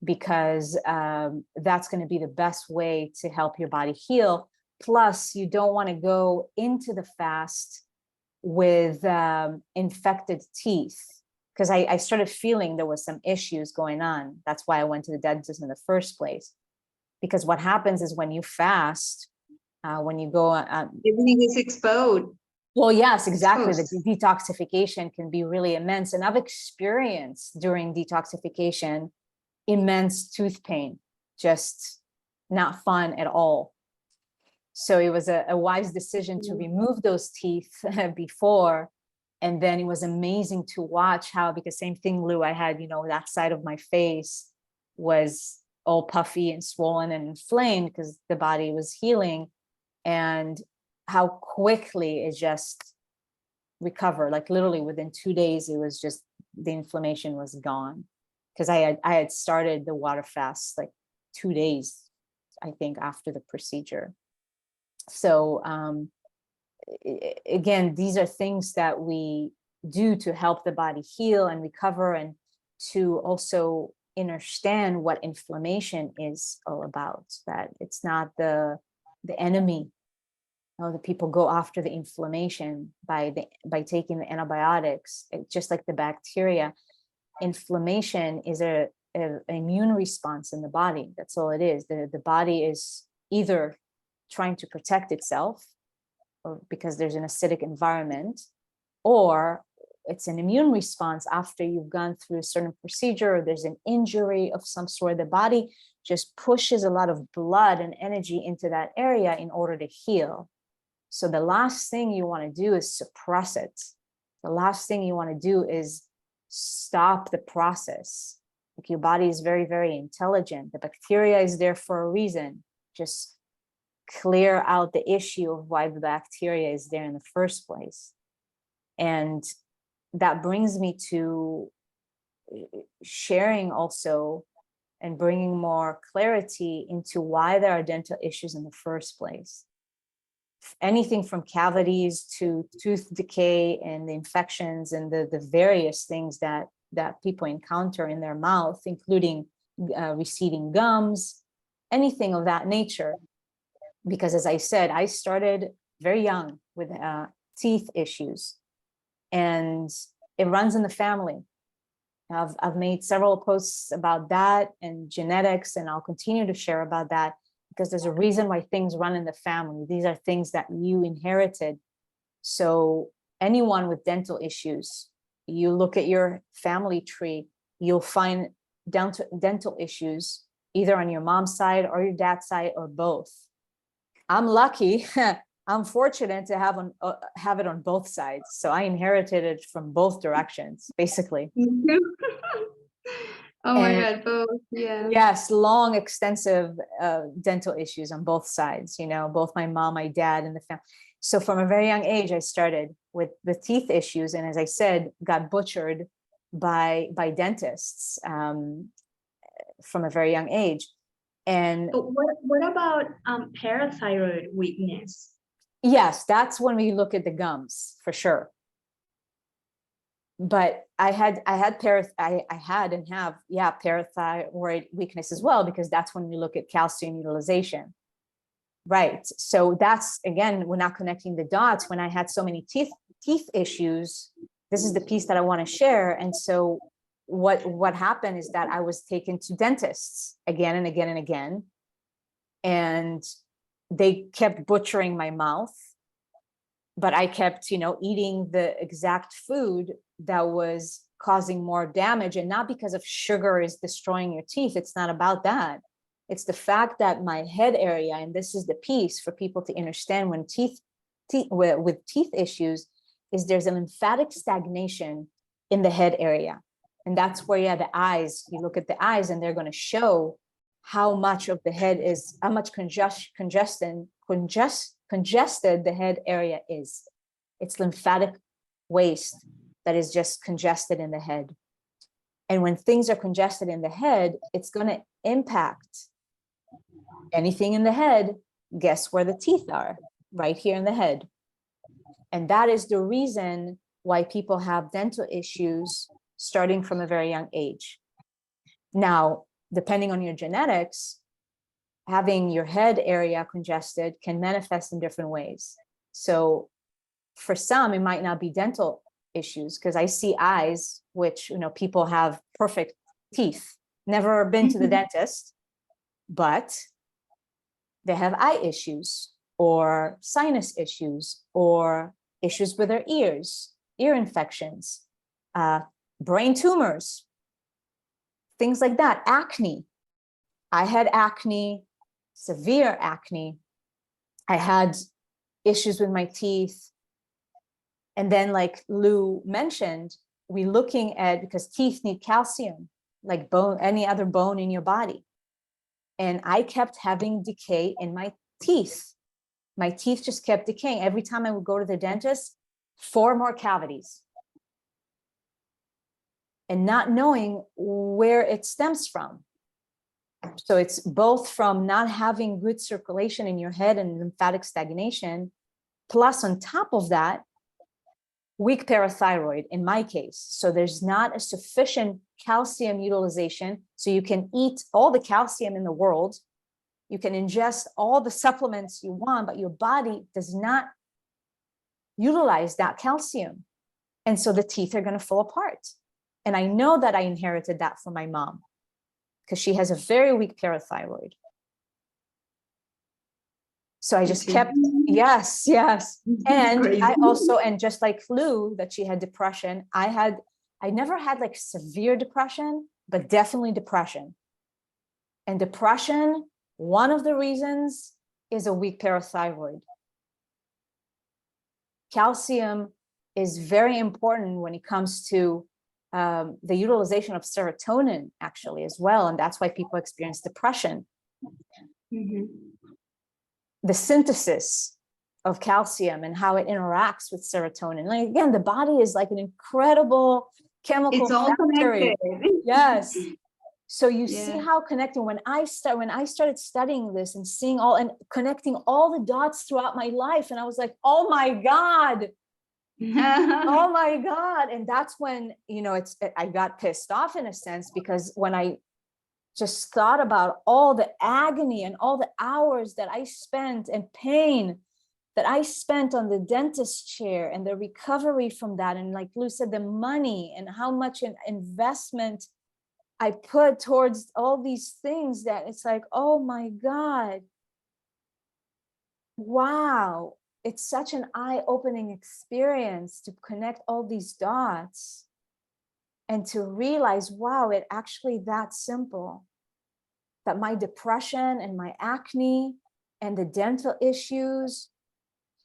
because that's going to be the best way to help your body heal. Plus, you don't want to go into the fast with infected teeth, because I started feeling there was some issues going on. That's why I went to the dentist in the first place. Because what happens is when you fast, when you go everything is exposed. Well, yes, exactly. The detoxification can be really immense. And I've experienced during detoxification immense tooth pain, just not fun at all. So it was a wise decision to remove those teeth before. And then it was amazing to watch how, because same thing, Lou, I had, you know, that side of my face was all puffy and swollen and inflamed because the body was healing. And how quickly it just recover. Like literally within 2 days, it was just, the inflammation was gone. Because I had started the water fast like 2 days, I think, after the procedure. So again, these are things that we do to help the body heal and recover, and to also understand what inflammation is all about, that it's not the enemy. The people go after the inflammation by taking the antibiotics. Just like the bacteria, inflammation is an immune response in the body. That's all it is. The body is either trying to protect itself, or because there's an acidic environment, or it's an immune response after you've gone through a certain procedure, or there's an injury of some sort. The body just pushes a lot of blood and energy into that area in order to heal. So the last thing you want to do is suppress it. The last thing you want to do is stop the process. Like, your body is very, very intelligent. The bacteria is there for a reason. Just clear out the issue of why the bacteria is there in the first place. And that brings me to sharing also and bringing more clarity into why there are dental issues in the first place. Anything from cavities to tooth decay and the infections and the various things that people encounter in their mouth, including receding gums, anything of that nature. Because as I said, I started very young with teeth issues, and it runs in the family. I've made several posts about that and genetics, and I'll continue to share about that, because there's a reason why things run in the family. These are things that you inherited. So anyone with dental issues, you look at your family tree, you'll find dental issues either on your mom's side or your dad's side, or both. I'm lucky. I'm fortunate to have it on both sides. So I inherited it from both directions, basically. Oh my God, both, yeah. Yes, long, extensive dental issues on both sides, both my mom, my dad, and the family. So from a very young age, I started with the teeth issues. And as I said, got butchered by dentists from a very young age. And what about parathyroid weakness? Yes, that's when we look at the gums for sure. But I had and have parathyroid weakness as well, because that's when we look at calcium utilization. Right. So that's, again, we're not connecting the dots. When I had so many teeth issues, this is the piece that I want to share. And so what happened is that I was taken to dentists again and again and again, and they kept butchering my mouth, but I kept, eating the exact food that was causing more damage. And not because of sugar is destroying your teeth. It's not about that. It's the fact that my head area, and this is the piece for people to understand when with teeth issues, is there's a lymphatic stagnation in the head area. And that's where, the eyes, you look at the eyes and they're going to show how much of the head is, how much congested the head area is. It's lymphatic waste that is just congested in the head. And when things are congested in the head, it's going to impact anything in the head. Guess where the teeth are? Right here in the head. And that is the reason why people have dental issues starting from a very young age. Now, depending on your genetics, having your head area congested can manifest in different ways. So for some, it might not be dental issues, because I see eyes, which, people have perfect teeth, never been to the dentist, but they have eye issues or sinus issues or issues with their ears, ear infections, brain tumors, things like that, acne. I had acne, severe acne. I had issues with my teeth. And then, like Lou mentioned, we're looking at, because teeth need calcium, like bone, any other bone in your body. And I kept having decay in my teeth. My teeth just kept decaying. Every time I would go to the dentist, 4 more cavities, and not knowing where it stems from. So it's both from not having good circulation in your head and lymphatic stagnation, plus on top of that, weak parathyroid in my case. So there's not a sufficient calcium utilization. So you can eat all the calcium in the world, you can ingest all the supplements you want, but your body does not utilize that calcium. And so the teeth are going to fall apart. And I know that I inherited that from my mom because she has a very weak parathyroid. So I just kept, yes. And I also, and just like Lou, that she had depression, I never had like severe depression, but definitely depression. And depression, one of the reasons is a weak parathyroid. Calcium is very important when it comes to the utilization of serotonin, actually, as well. And that's why people experience depression. Mm-hmm. The synthesis of calcium and how it interacts with serotonin. Like, again, the body is like an incredible chemical factory. Yes. So you see how connecting, when I started studying this and seeing all and connecting all the dots throughout my life, and I was like, oh my God. Oh my God. And that's when, you know, I got pissed off in a sense, because when I just thought about all the agony and all the hours that I spent and pain that I spent on the dentist chair and the recovery from that. And like Lou said, the money and how much investment I put towards all these things, that it's like, oh my God. Wow. It's such an eye-opening experience to connect all these dots and to realize, wow, it actually that simple. That my depression and my acne and the dental issues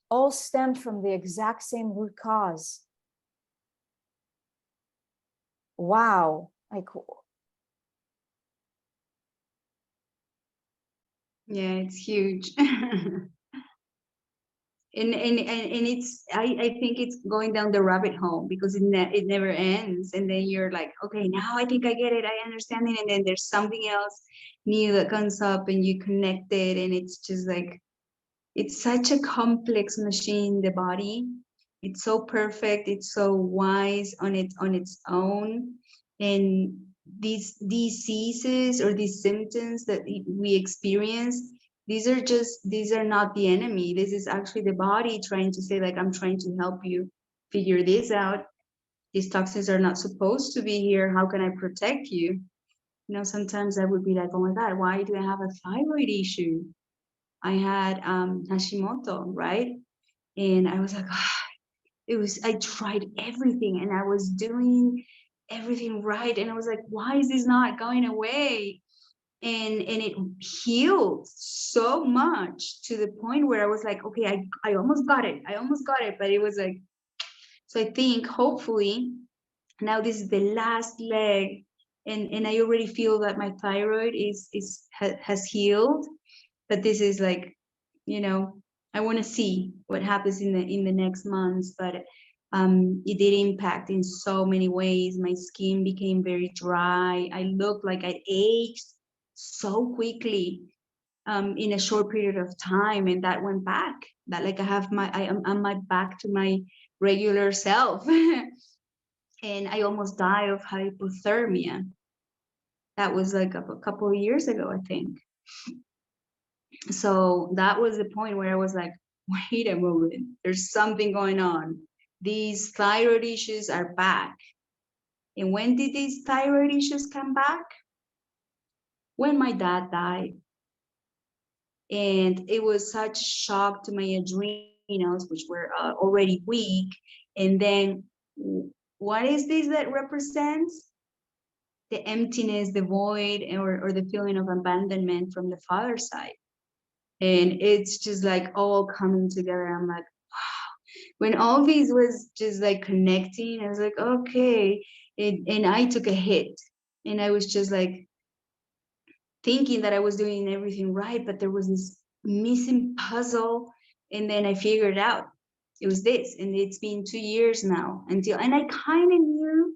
all stemmed from the exact same root cause. Wow. Like, yeah, it's huge. And it's I think it's going down the rabbit hole, because it never ends, and then you're like, okay, now I think I get it, I understand it, and then there's something else new that comes up and you connect it, and it's just like, it's such a complex machine, the body. It's so perfect, it's so wise on its own. And these diseases or these symptoms that we experience, these are not the enemy. This is actually the body trying to say, like, I'm trying to help you figure this out. These toxins are not supposed to be here. How can I protect you? You know, sometimes I would be like, oh my God, why do I have a thyroid issue? I had Hashimoto, right? And I was like, I tried everything and I was doing everything right. And I was like, why is this not going away? And it healed so much to the point where I was like, okay, I almost got it. But it was like, so I think hopefully now this is the last leg, and I already feel that my thyroid has healed. But this is like, you know, I want to see what happens in the next months. But it did impact in so many ways. My skin became very dry. I looked like I aged so quickly in a short period of time, and that went back. That, like, I am back to my regular self. And I almost died of hypothermia. That was like a couple of years ago, I think. So that was the point where I was like, wait a moment, there's something going on. These thyroid issues are back. And when did these thyroid issues come back? When my dad died. And it was such shock to my adrenals, which were already weak. And then what is this that represents? The emptiness, the void, or the feeling of abandonment from the father's side. And it's just like all coming together. I'm like, wow. When all these was just like connecting, I was like, okay. And I took a hit, and I was just like thinking that I was doing everything right, but there was this missing puzzle. And then I figured out, it was this, and it's been 2 years now and I kind of knew,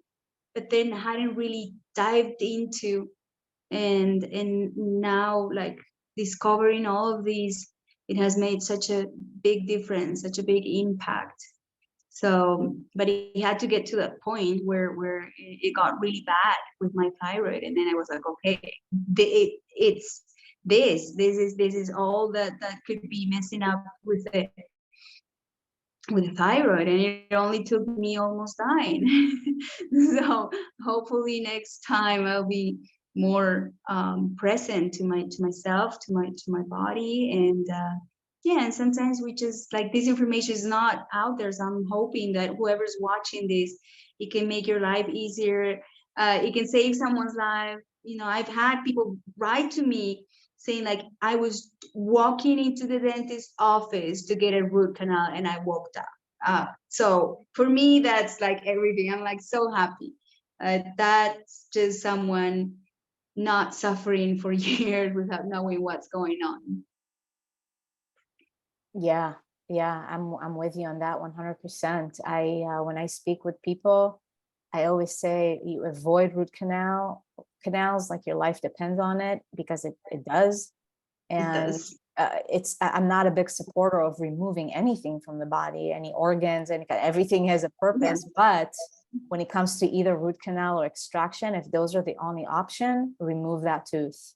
but then hadn't really dived into, and now like discovering all of these, it has made such a big difference, such a big impact. So, but it had to get to that point where it got really bad with my thyroid, and then I was like, okay, it's this is all that could be messing up with the thyroid, and it only took me almost 9. So hopefully next time I'll be more present to myself, to my body, and yeah. And sometimes we just like, this information is not out there, so I'm hoping that whoever's watching this, it can make your life easier. It can save someone's life. I've had people write to me saying like, I was walking into the dentist's office to get a root canal and I walked out. So for me, that's like everything. I'm like so happy. That's just someone not suffering for years without knowing what's going on. Yeah, I'm with you on that 100%. When I speak with people, I always say you avoid root canals like your life depends on it, because it does. And I'm not a big supporter of removing anything from the body, any organs, everything has a purpose. But when it comes to either root canal or extraction, if those are the only option, remove that tooth.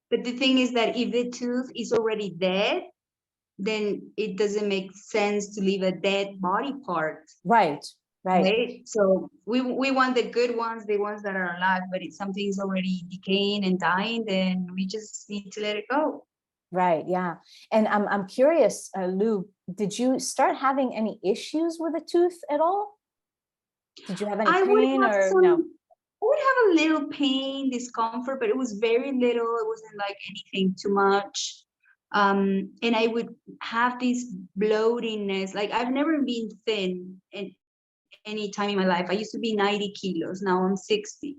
But the thing is that if the tooth is already dead, then it doesn't make sense to leave a dead body part. Right. So we want the good ones, the ones that are alive, but if something's already decaying and dying, then we just need to let it go. Right. Yeah. And I'm curious, Lou, did you start having any issues with the tooth at all? Did you have any pain or no? I would have a little pain, discomfort, but it was very little. It wasn't like anything too much. And I would have this bloatingness. Like, I've never been thin in any time in my life. I used to be 90 kilos. Now I'm 60.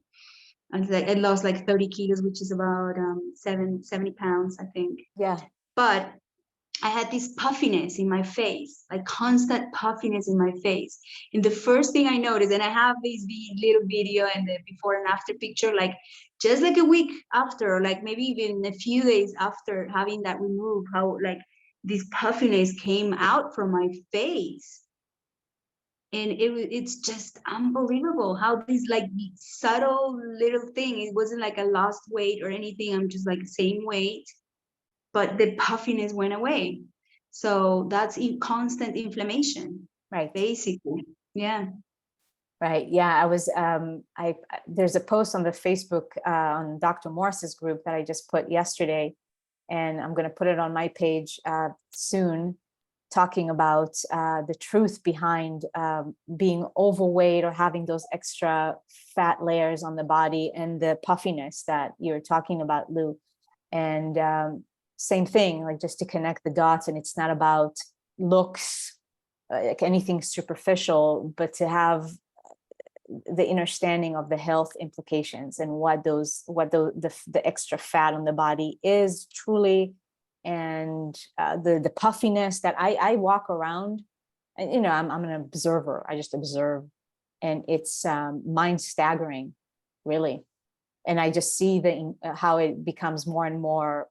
And I lost like 30 kilos, which is about 70 pounds, I think. Yeah. But I had this puffiness in my face, like constant puffiness in my face. And the first thing I noticed, and I have this little video and the before and after picture, like just like a week after, like maybe even a few days after having that removed, how like this puffiness came out from my face. And it's just unbelievable how this like subtle little thing, it wasn't like I lost weight or anything. I'm just like same weight, but the puffiness went away. So that's in constant inflammation, Right. basically. Yeah. Right. Yeah. I was, there's a post on the Facebook, on Dr. Morris's group that I just put yesterday, and I'm going to put it on my page soon, talking about the truth behind being overweight or having those extra fat layers on the body and the puffiness that you're talking about, Lou. And same thing, like just to connect the dots. And it's not about looks, like anything superficial, but to have the understanding of the health implications and what the extra fat on the body is truly, and the puffiness that I walk around, and I'm an observer. I just observe, and it's mind staggering, really. And I just see how it becomes more and more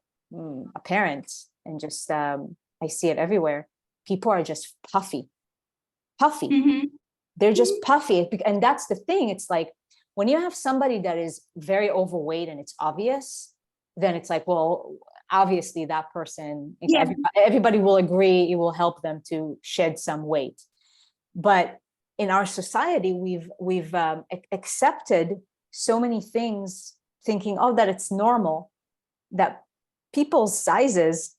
apparent, and just I see it everywhere. People are just puffy. Mm-hmm. They're just puffy. And that's the thing. It's like when you have somebody that is very overweight and it's obvious, then it's like, well, obviously that person, everybody will agree it will help them to shed some weight. But in our society, we've accepted so many things, thinking, oh, that it's normal, that people's sizes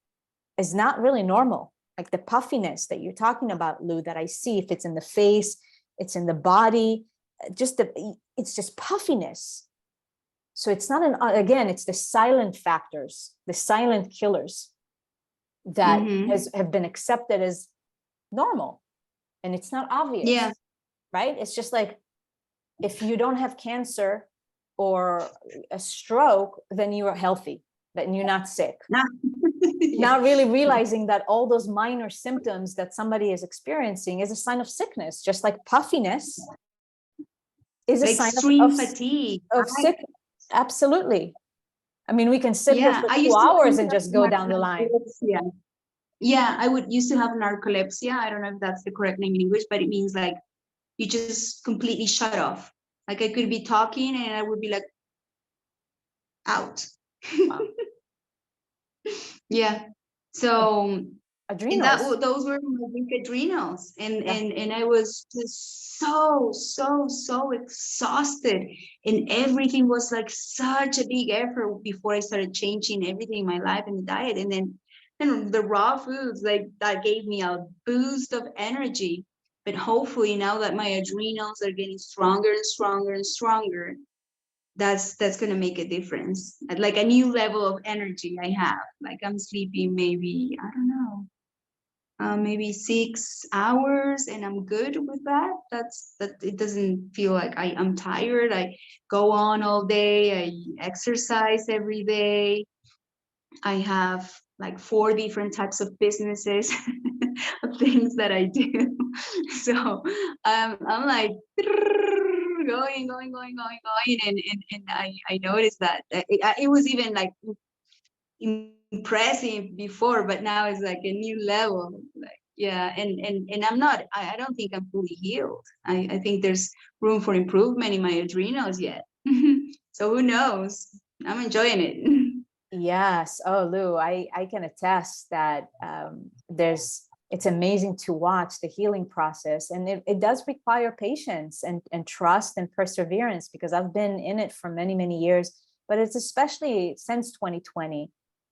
is not really normal. Like the puffiness that you're talking about, Lou, that I see, if it's in the face, it's in the body, it's just puffiness. So it's not again, it's the silent factors, the silent killers that have been accepted as normal. And it's not obvious, right? It's just like, if you don't have cancer or a stroke, then you are healthy. that you're not sick. Not, Not really realizing that all those minor symptoms that somebody is experiencing is a sign of sickness, just like puffiness is a sign extreme fatigue. of sick. Absolutely. I mean, we can sit here Yeah, for I 2 used to hours have and just go down the line. narcolepsy. Yeah, I would used to have narcolepsy. I don't know if that's the correct name in English, but it means like you just completely shut off. Like I could be talking and I would be like out. Wow. Yeah. So Adrenals. those were my weak adrenals, and Yeah. and I was just so exhausted, and everything was like such a big effort before I started changing everything in my life and the diet, and then the raw foods like that gave me a boost of energy. But hopefully now that my adrenals are getting stronger and stronger and stronger, that's going to make a difference, like a new level of energy I have. Like I'm sleeping maybe, I don't know, maybe 6 hours, and I'm good with that. That it doesn't feel like I'm tired. I go on all day, I exercise every day, I have like 4 different types of businesses of things that I do. So I'm like going, and I noticed that it was even like impressive before, but now it's like a new level. Like, yeah, and I don't think I'm fully healed. I think there's room for improvement in my adrenals yet. So who knows? I'm enjoying it. Yes. Oh, Lou, I can attest that it's amazing to watch the healing process. And it does require patience and trust and perseverance, because I've been in it for many, many years, but it's especially since 2020.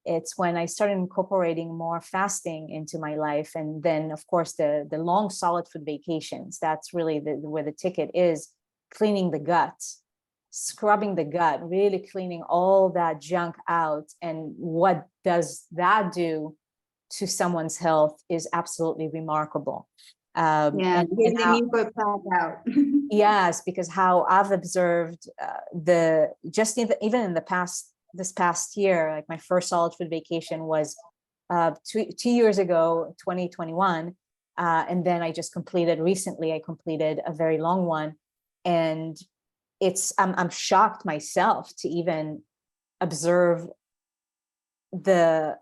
It's when I started incorporating more fasting into my life. And then, of course, the long solid food vacations. That's really where the ticket is, cleaning the gut, scrubbing the gut, really cleaning all that junk out. And what does that do to someone's health is absolutely remarkable. Yeah, and getting the how, mucus out. yes, because how I've observed even in this past year, like my first solid food vacation was 2 years ago, 2021. And then I completed a very long one. And I'm shocked myself to even observe the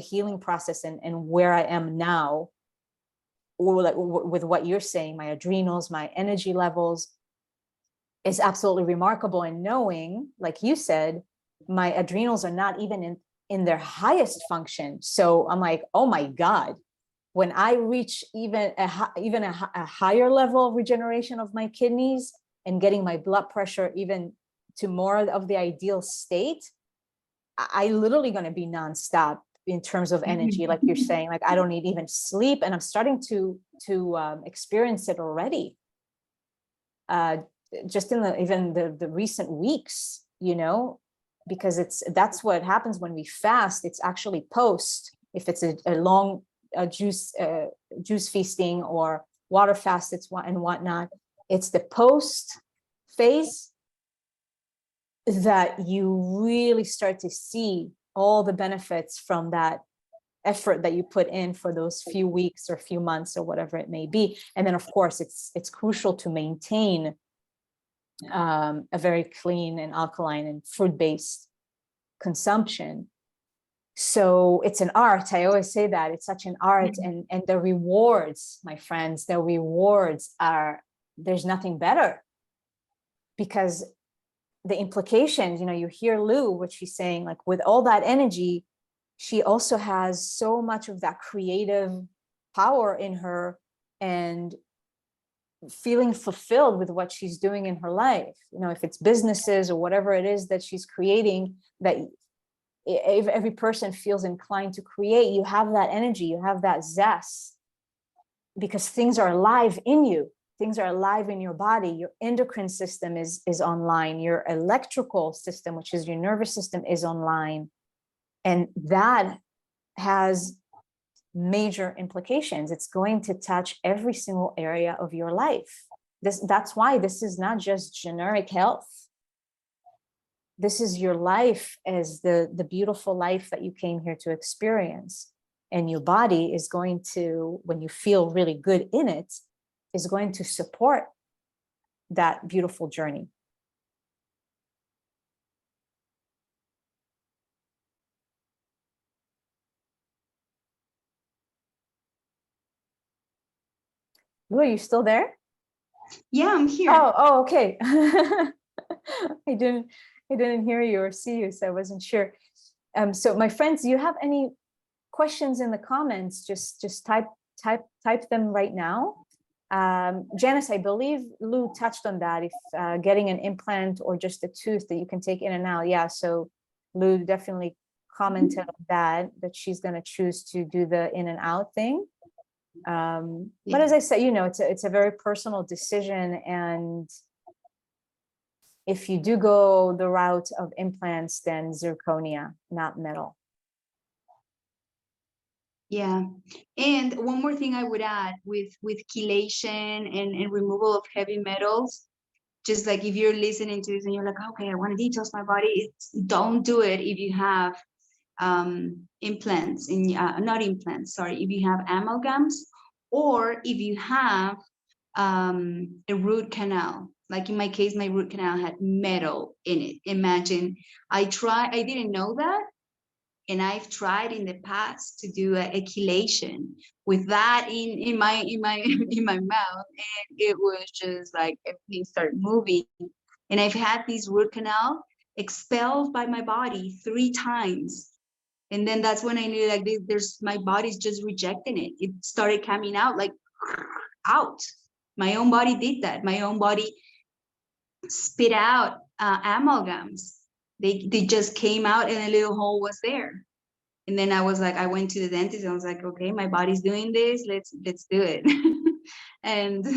healing process and where I am now, or like with what you're saying, my adrenals, my energy levels is absolutely remarkable. And knowing, like you said, my adrenals are not even in their highest function. So I'm like, oh my God, when I reach even a higher level of regeneration of my kidneys and getting my blood pressure even to more of the ideal state, I literally going to be nonstop in terms of energy. Like you're saying, like I don't need even sleep, and I'm starting to experience it already. Just in the recent weeks, because that's what happens when we fast. It's actually post, if it's a long juice feasting or water fast, and whatnot. It's the post phase that you really start to see all the benefits from that effort that you put in for those few weeks or few months or whatever it may be. And then, of course, it's crucial to maintain a very clean and alkaline and fruit-based consumption. So it's an art. I always say that it's such an art, and the rewards, my friends, the rewards there's nothing better, because the implications, you hear Lou, what she's saying, like with all that energy, she also has so much of that creative power in her and feeling fulfilled with what she's doing in her life. If it's businesses or whatever it is that she's creating, that if every person feels inclined to create, you have that energy, you have that zest, because things are alive in you. Things are alive in your body. Your endocrine system is online. Your electrical system, which is your nervous system, is online. And that has major implications. It's going to touch every single area of your life. That's why this is not just generic health. this is your life as the beautiful life that you came here to experience. And your body is going to, when you feel really good in it, is going to support that beautiful journey. Lou, are you still there? Yeah, I'm here. Oh, okay. I didn't hear you or see you, so I wasn't sure. So my friends, do you have any questions in the comments? Just type them right now. Janice, I believe Lou touched on that, if getting an implant or just a tooth that you can take in and out. Yeah, so Lou definitely commented on that she's going to choose to do the in and out thing. But as I said, you know, it's a very personal decision, and if you do go the route of implants, then zirconia, not metal. Yeah, and one more thing I would add with chelation and removal of heavy metals, just like if you're listening to this and you're like, okay, I want to detox my body, don't do it if you have implants, not implants, sorry, if you have amalgams, or if you have a root canal. Like in my case, my root canal had metal in it. Imagine, I didn't know that, and I've tried in the past to do a chelation with that in my in my mouth, and it was just like everything started moving. And I've had this root canal expelled by my body 3 times. And then that's when I knew, like, there's my body's just rejecting it. It started coming out, like, out. My own body did that. My own body spit out amalgams. They just came out and a little hole was there. And then I was like, I went to the dentist and I was like, okay, my body's doing this. Let's do it. And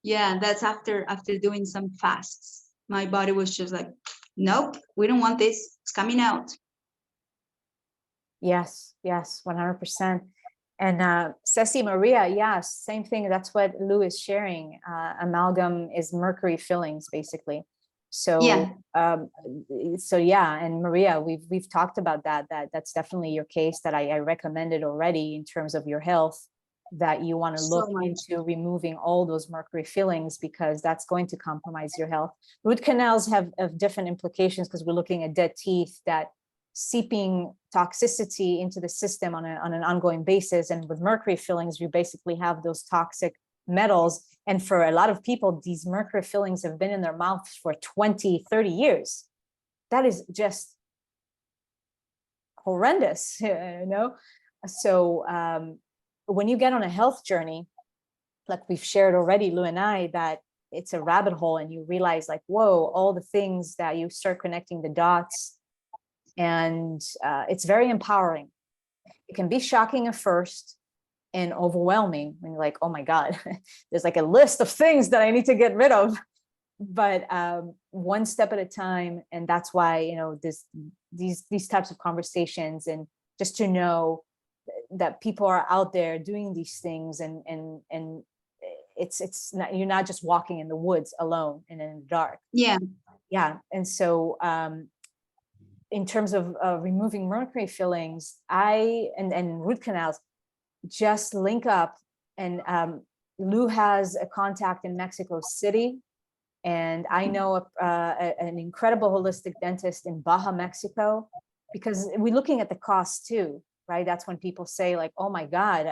yeah, that's after doing some fasts. My body was just like, nope, we don't want this. It's coming out. Yes, 100%. And Ceci Maria, yes, same thing. That's what Lou is sharing. Amalgam is mercury fillings, basically. So Yeah. Yeah, and Maria, we've talked about that's definitely your case, that I recommended already in terms of your health, that you want to look into removing all those mercury fillings, because that's going to compromise your health. Root canals have different implications, because we're looking at dead teeth that seeping toxicity into the system on an ongoing basis. And with mercury fillings, you basically have those toxic metals. And for a lot of people, these mercury fillings have been in their mouths for 20, 30 years. That is just horrendous, you know? So when you get on a health journey, like we've shared already, Lou and I, that it's a rabbit hole, and you realize, like, whoa, all the things that you start connecting the dots. And it's very empowering. It can be shocking at first and overwhelming when you're like, oh my God, there's like a list of things that I need to get rid of. But one step at a time. And that's why, you know, these types of conversations, and just to know that people are out there doing these things, and it's not, you're not just walking in the woods alone and in the dark. Yeah. And so in terms of removing mercury fillings, and root canals, just link up. And Lou has a contact in Mexico City, and I know an incredible holistic dentist in Baja, Mexico, because we're looking at the cost too, right? That's when people say, like, oh my God,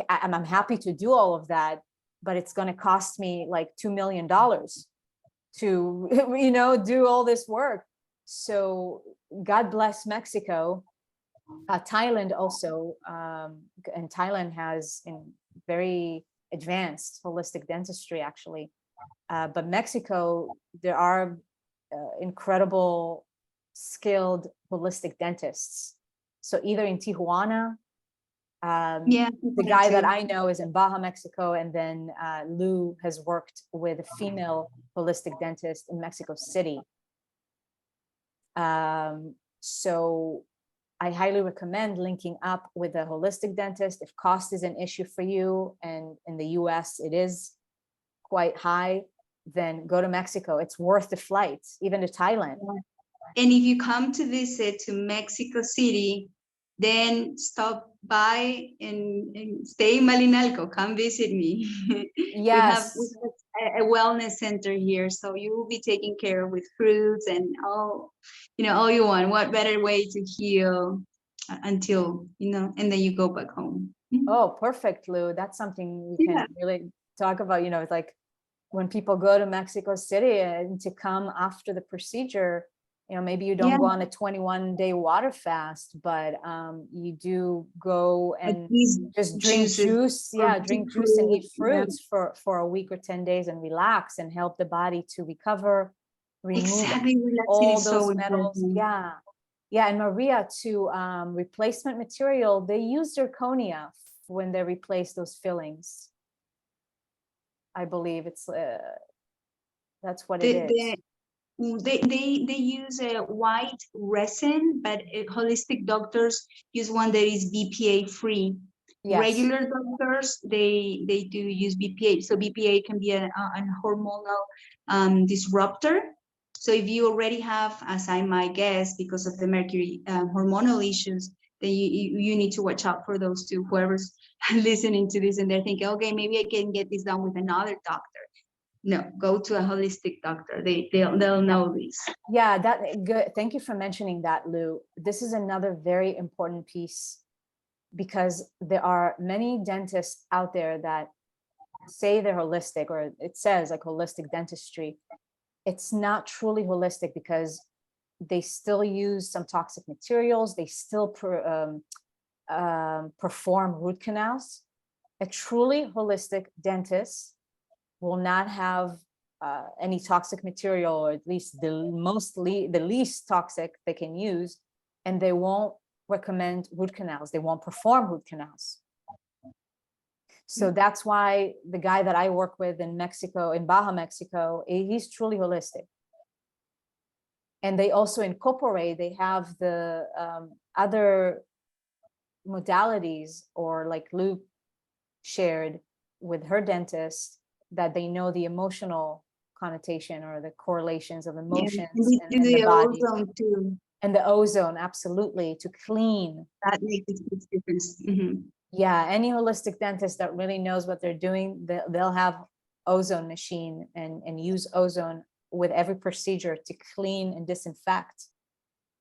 I'm happy to do all of that, but it's going to cost me like $2 million to, you know, do all this work. So God bless Mexico. Thailand also, and Thailand has very advanced holistic dentistry, actually. But Mexico, there are incredible, skilled holistic dentists. So either in Tijuana, the guy that I know is in Baja, Mexico, and then Lou has worked with a female holistic dentist in Mexico City. So I highly recommend linking up with a holistic dentist if cost is an issue for you, and in the US it is quite high. Then go to Mexico. It's worth the flight, even to Thailand. And if you come to visit to Mexico City, then stop by and stay in Malinalco. Come visit me. we have Yes. a wellness center here, so you will be taken care of with fruits and all you want. What better way to heal until and then you go back home. Oh, perfect, Lou. That's something we Yeah. can really talk about. It's like when people go to Mexico City and to come after the procedure, maybe you don't Yeah. go on a 21-day water fast, but you do go and just drink juice. Yeah, drink juice and eat fruits for a week or 10 days and relax and help the body to recover, remove all those metals. Yeah. Yeah, and Maria, to replacement material, they use zirconia when they replace those fillings. I believe it's that's what it is. They use a white resin, but holistic doctors use one that is BPA free. Yes. Regular doctors they do use BPA. So BPA can be an hormonal disruptor. So if you already have, as I might guess, because of the mercury hormonal issues, then you need to watch out for those two. Whoever's listening to this and they're thinking, okay, maybe I can get this done with another doctor. No, go to a holistic doctor. They'll know this. Yeah, that good. Thank you for mentioning that, Lou. This is another very important piece because there are many dentists out there that say they're holistic, or it says like holistic dentistry. It's not truly holistic because they still use some toxic materials. They still perform root canals. A truly holistic dentist will not have any toxic material, or at least the least toxic they can use, and they won't recommend root canals. They won't perform root canals. So that's why the guy that I work with in Mexico, in Baja, Mexico, he's truly holistic. And they also incorporate, they have the other modalities, or like Luke shared with her dentist, that they know the emotional connotation or the correlations of emotions in the body. Ozone too. And the ozone, absolutely, to clean. That makes a huge difference. Mm-hmm. Yeah, any holistic dentist that really knows what they're doing, they'll have ozone machine and use ozone with every procedure to clean and disinfect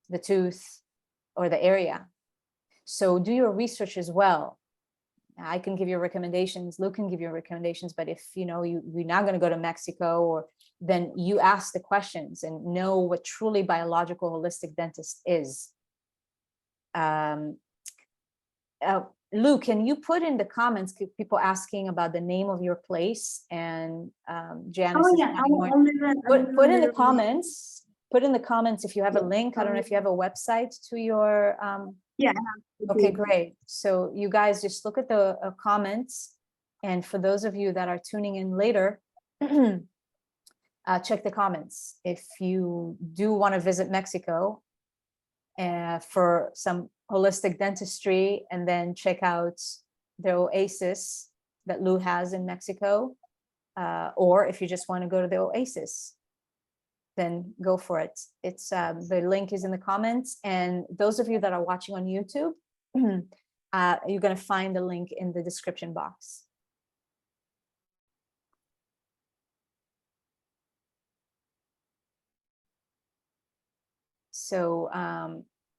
the tooth or the area. So do your research as well. I can give you recommendations, Luke can give you recommendations, but if you're not going to go to Mexico, or then you ask the questions and know what truly biological holistic dentist is. Luke, can you put in the comments, people asking about the name of your place, and Janice is put in the comments. Put in the comments if you have a link. I don't know if you have a website to your yeah. Okay, great. So you guys just look at the comments, and for those of you that are tuning in later, check the comments. If you do want to visit Mexico for some holistic dentistry, and then check out the oasis that Lou has in Mexico, or if you just want to go to the oasis, then go for it. It's the link is in the comments, and those of you that are watching on YouTube, you're going to find the link in the description box. So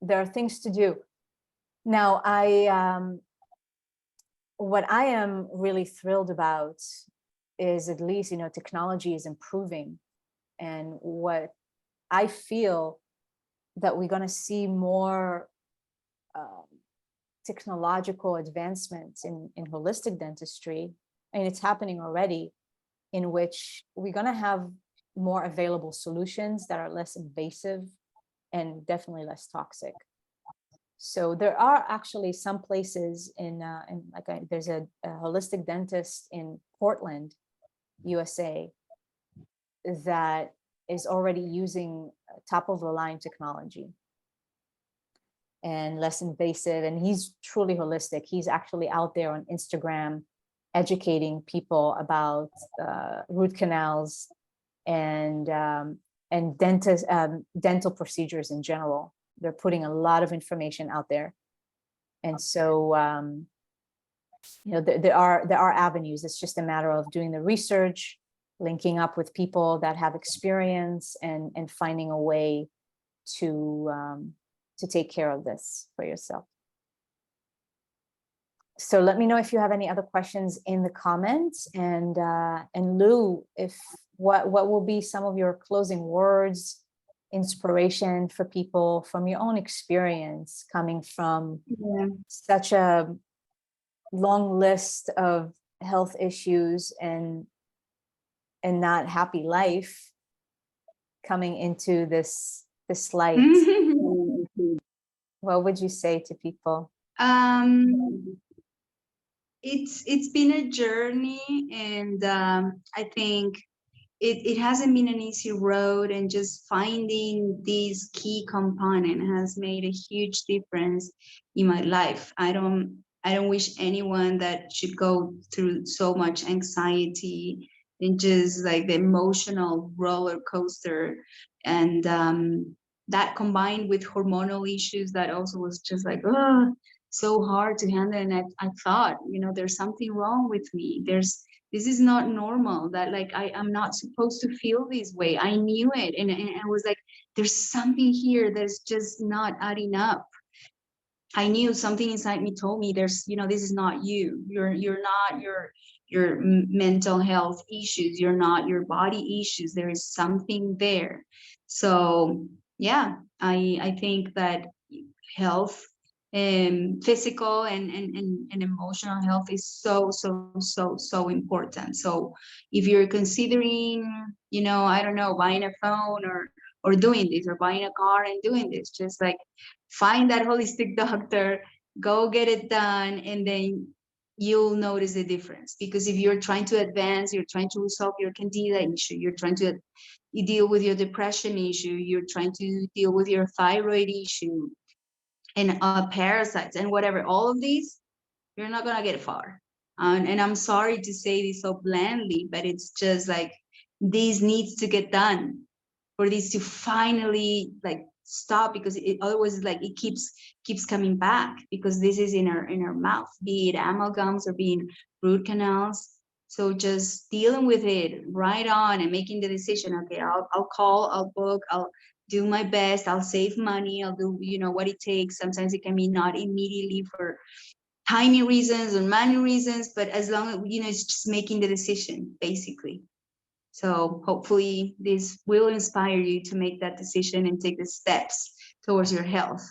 there are things to do. Now, what I am really thrilled about is, at least, technology is improving. And what I feel that we're going to see more technological advancements in holistic dentistry, and it's happening already, in which we're going to have more available solutions that are less invasive and definitely less toxic. So there are actually some places there's a holistic dentist in Portland, USA, that is already using top of the line technology and less invasive, and he's truly holistic. He's actually out there on Instagram educating people about root canals and dental procedures in general. They're putting a lot of information out there. And so, there are avenues. It's just a matter of doing the research, linking up with people that have experience, and finding a way to take care of this for yourself. So let me know if you have any other questions in the comments. And Lou, what will be some of your closing words, inspiration for people from your own experience, coming from such a long list of health issues and not happy life, coming into this light? What would you say to people? It's been a journey, and I think it hasn't been an easy road, and just finding these key component has made a huge difference in my life. I don't wish anyone that should go through so much anxiety and just like the emotional roller coaster, and that combined with hormonal issues, that also was just like, oh, so hard to handle. And I thought, there's something wrong with me. This is not normal, that like I'm not supposed to feel this way. I knew it, and I was like, there's something here that's just not adding up. I knew something inside me told me this is not you. You're not your mental health issues. You're not your body issues. There is something there. So yeah, I think that health, physical and emotional health is so important. So if you're considering, I don't know, buying a phone or doing this, or buying a car and doing this, just like find that holistic doctor, go get it done, and then you'll notice the difference. Because if you're trying to advance, you're trying to resolve your candida issue, you're trying to deal with your depression issue, you're trying to deal with your thyroid issue, and parasites and whatever, all of these, you're not gonna get far. And I'm sorry to say this so blandly, but it's just like, this needs to get done for this to finally like stop, because otherwise like it keeps coming back, because this is in our mouth, be it amalgams or being root canals. So just dealing with it right on and making the decision, okay, I'll call, I'll book, I'll do my best, I'll save money, I'll do what it takes. Sometimes it can be not immediately for tiny reasons or money reasons, but as long as it's just making the decision, basically. So hopefully this will inspire you to make that decision and take the steps towards your health.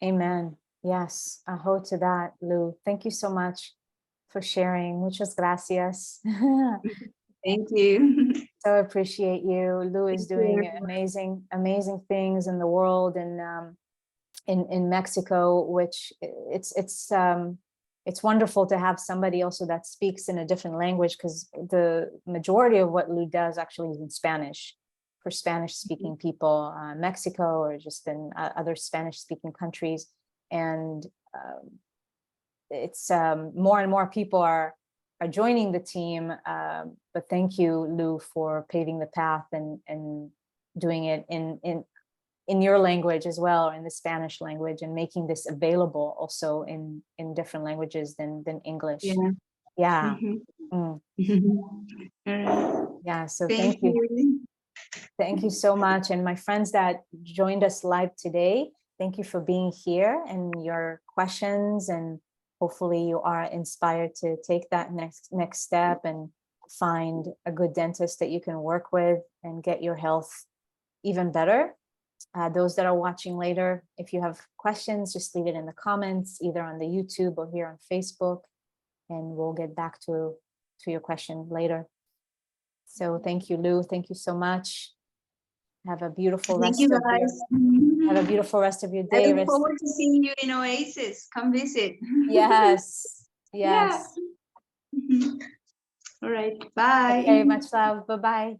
Amen. Yes, I hold to that, Lou. Thank you so much for sharing. Muchas gracias. Thank you. So appreciate you. Lou is doing amazing things in the world, and in Mexico, which it's wonderful to have somebody also that speaks in a different language, because the majority of what Lou does actually is in Spanish, for Spanish speaking people, Mexico, or just in other Spanish speaking countries. And it's more and more people are joining the team. But thank you, Lou, for paving the path and doing it in your language as well, or in the Spanish language, and making this available also in different languages than English. Yeah. Yeah. So thank you. Thank you so much. And my friends that joined us live today, thank you for being here and your questions. And hopefully you are inspired to take that next step and find a good dentist that you can work with and get your health even better. Those that are watching later, if you have questions, just leave it in the comments, either on the YouTube or here on Facebook, and we'll get back to your question later. So thank you, Lou. Thank you so much. Have a beautiful rest of your day. Have a beautiful rest of your day. I look forward to seeing you in Oasis. Come visit. Yes. Yes. Yeah. All right. Bye. Okay, much love. Bye-bye.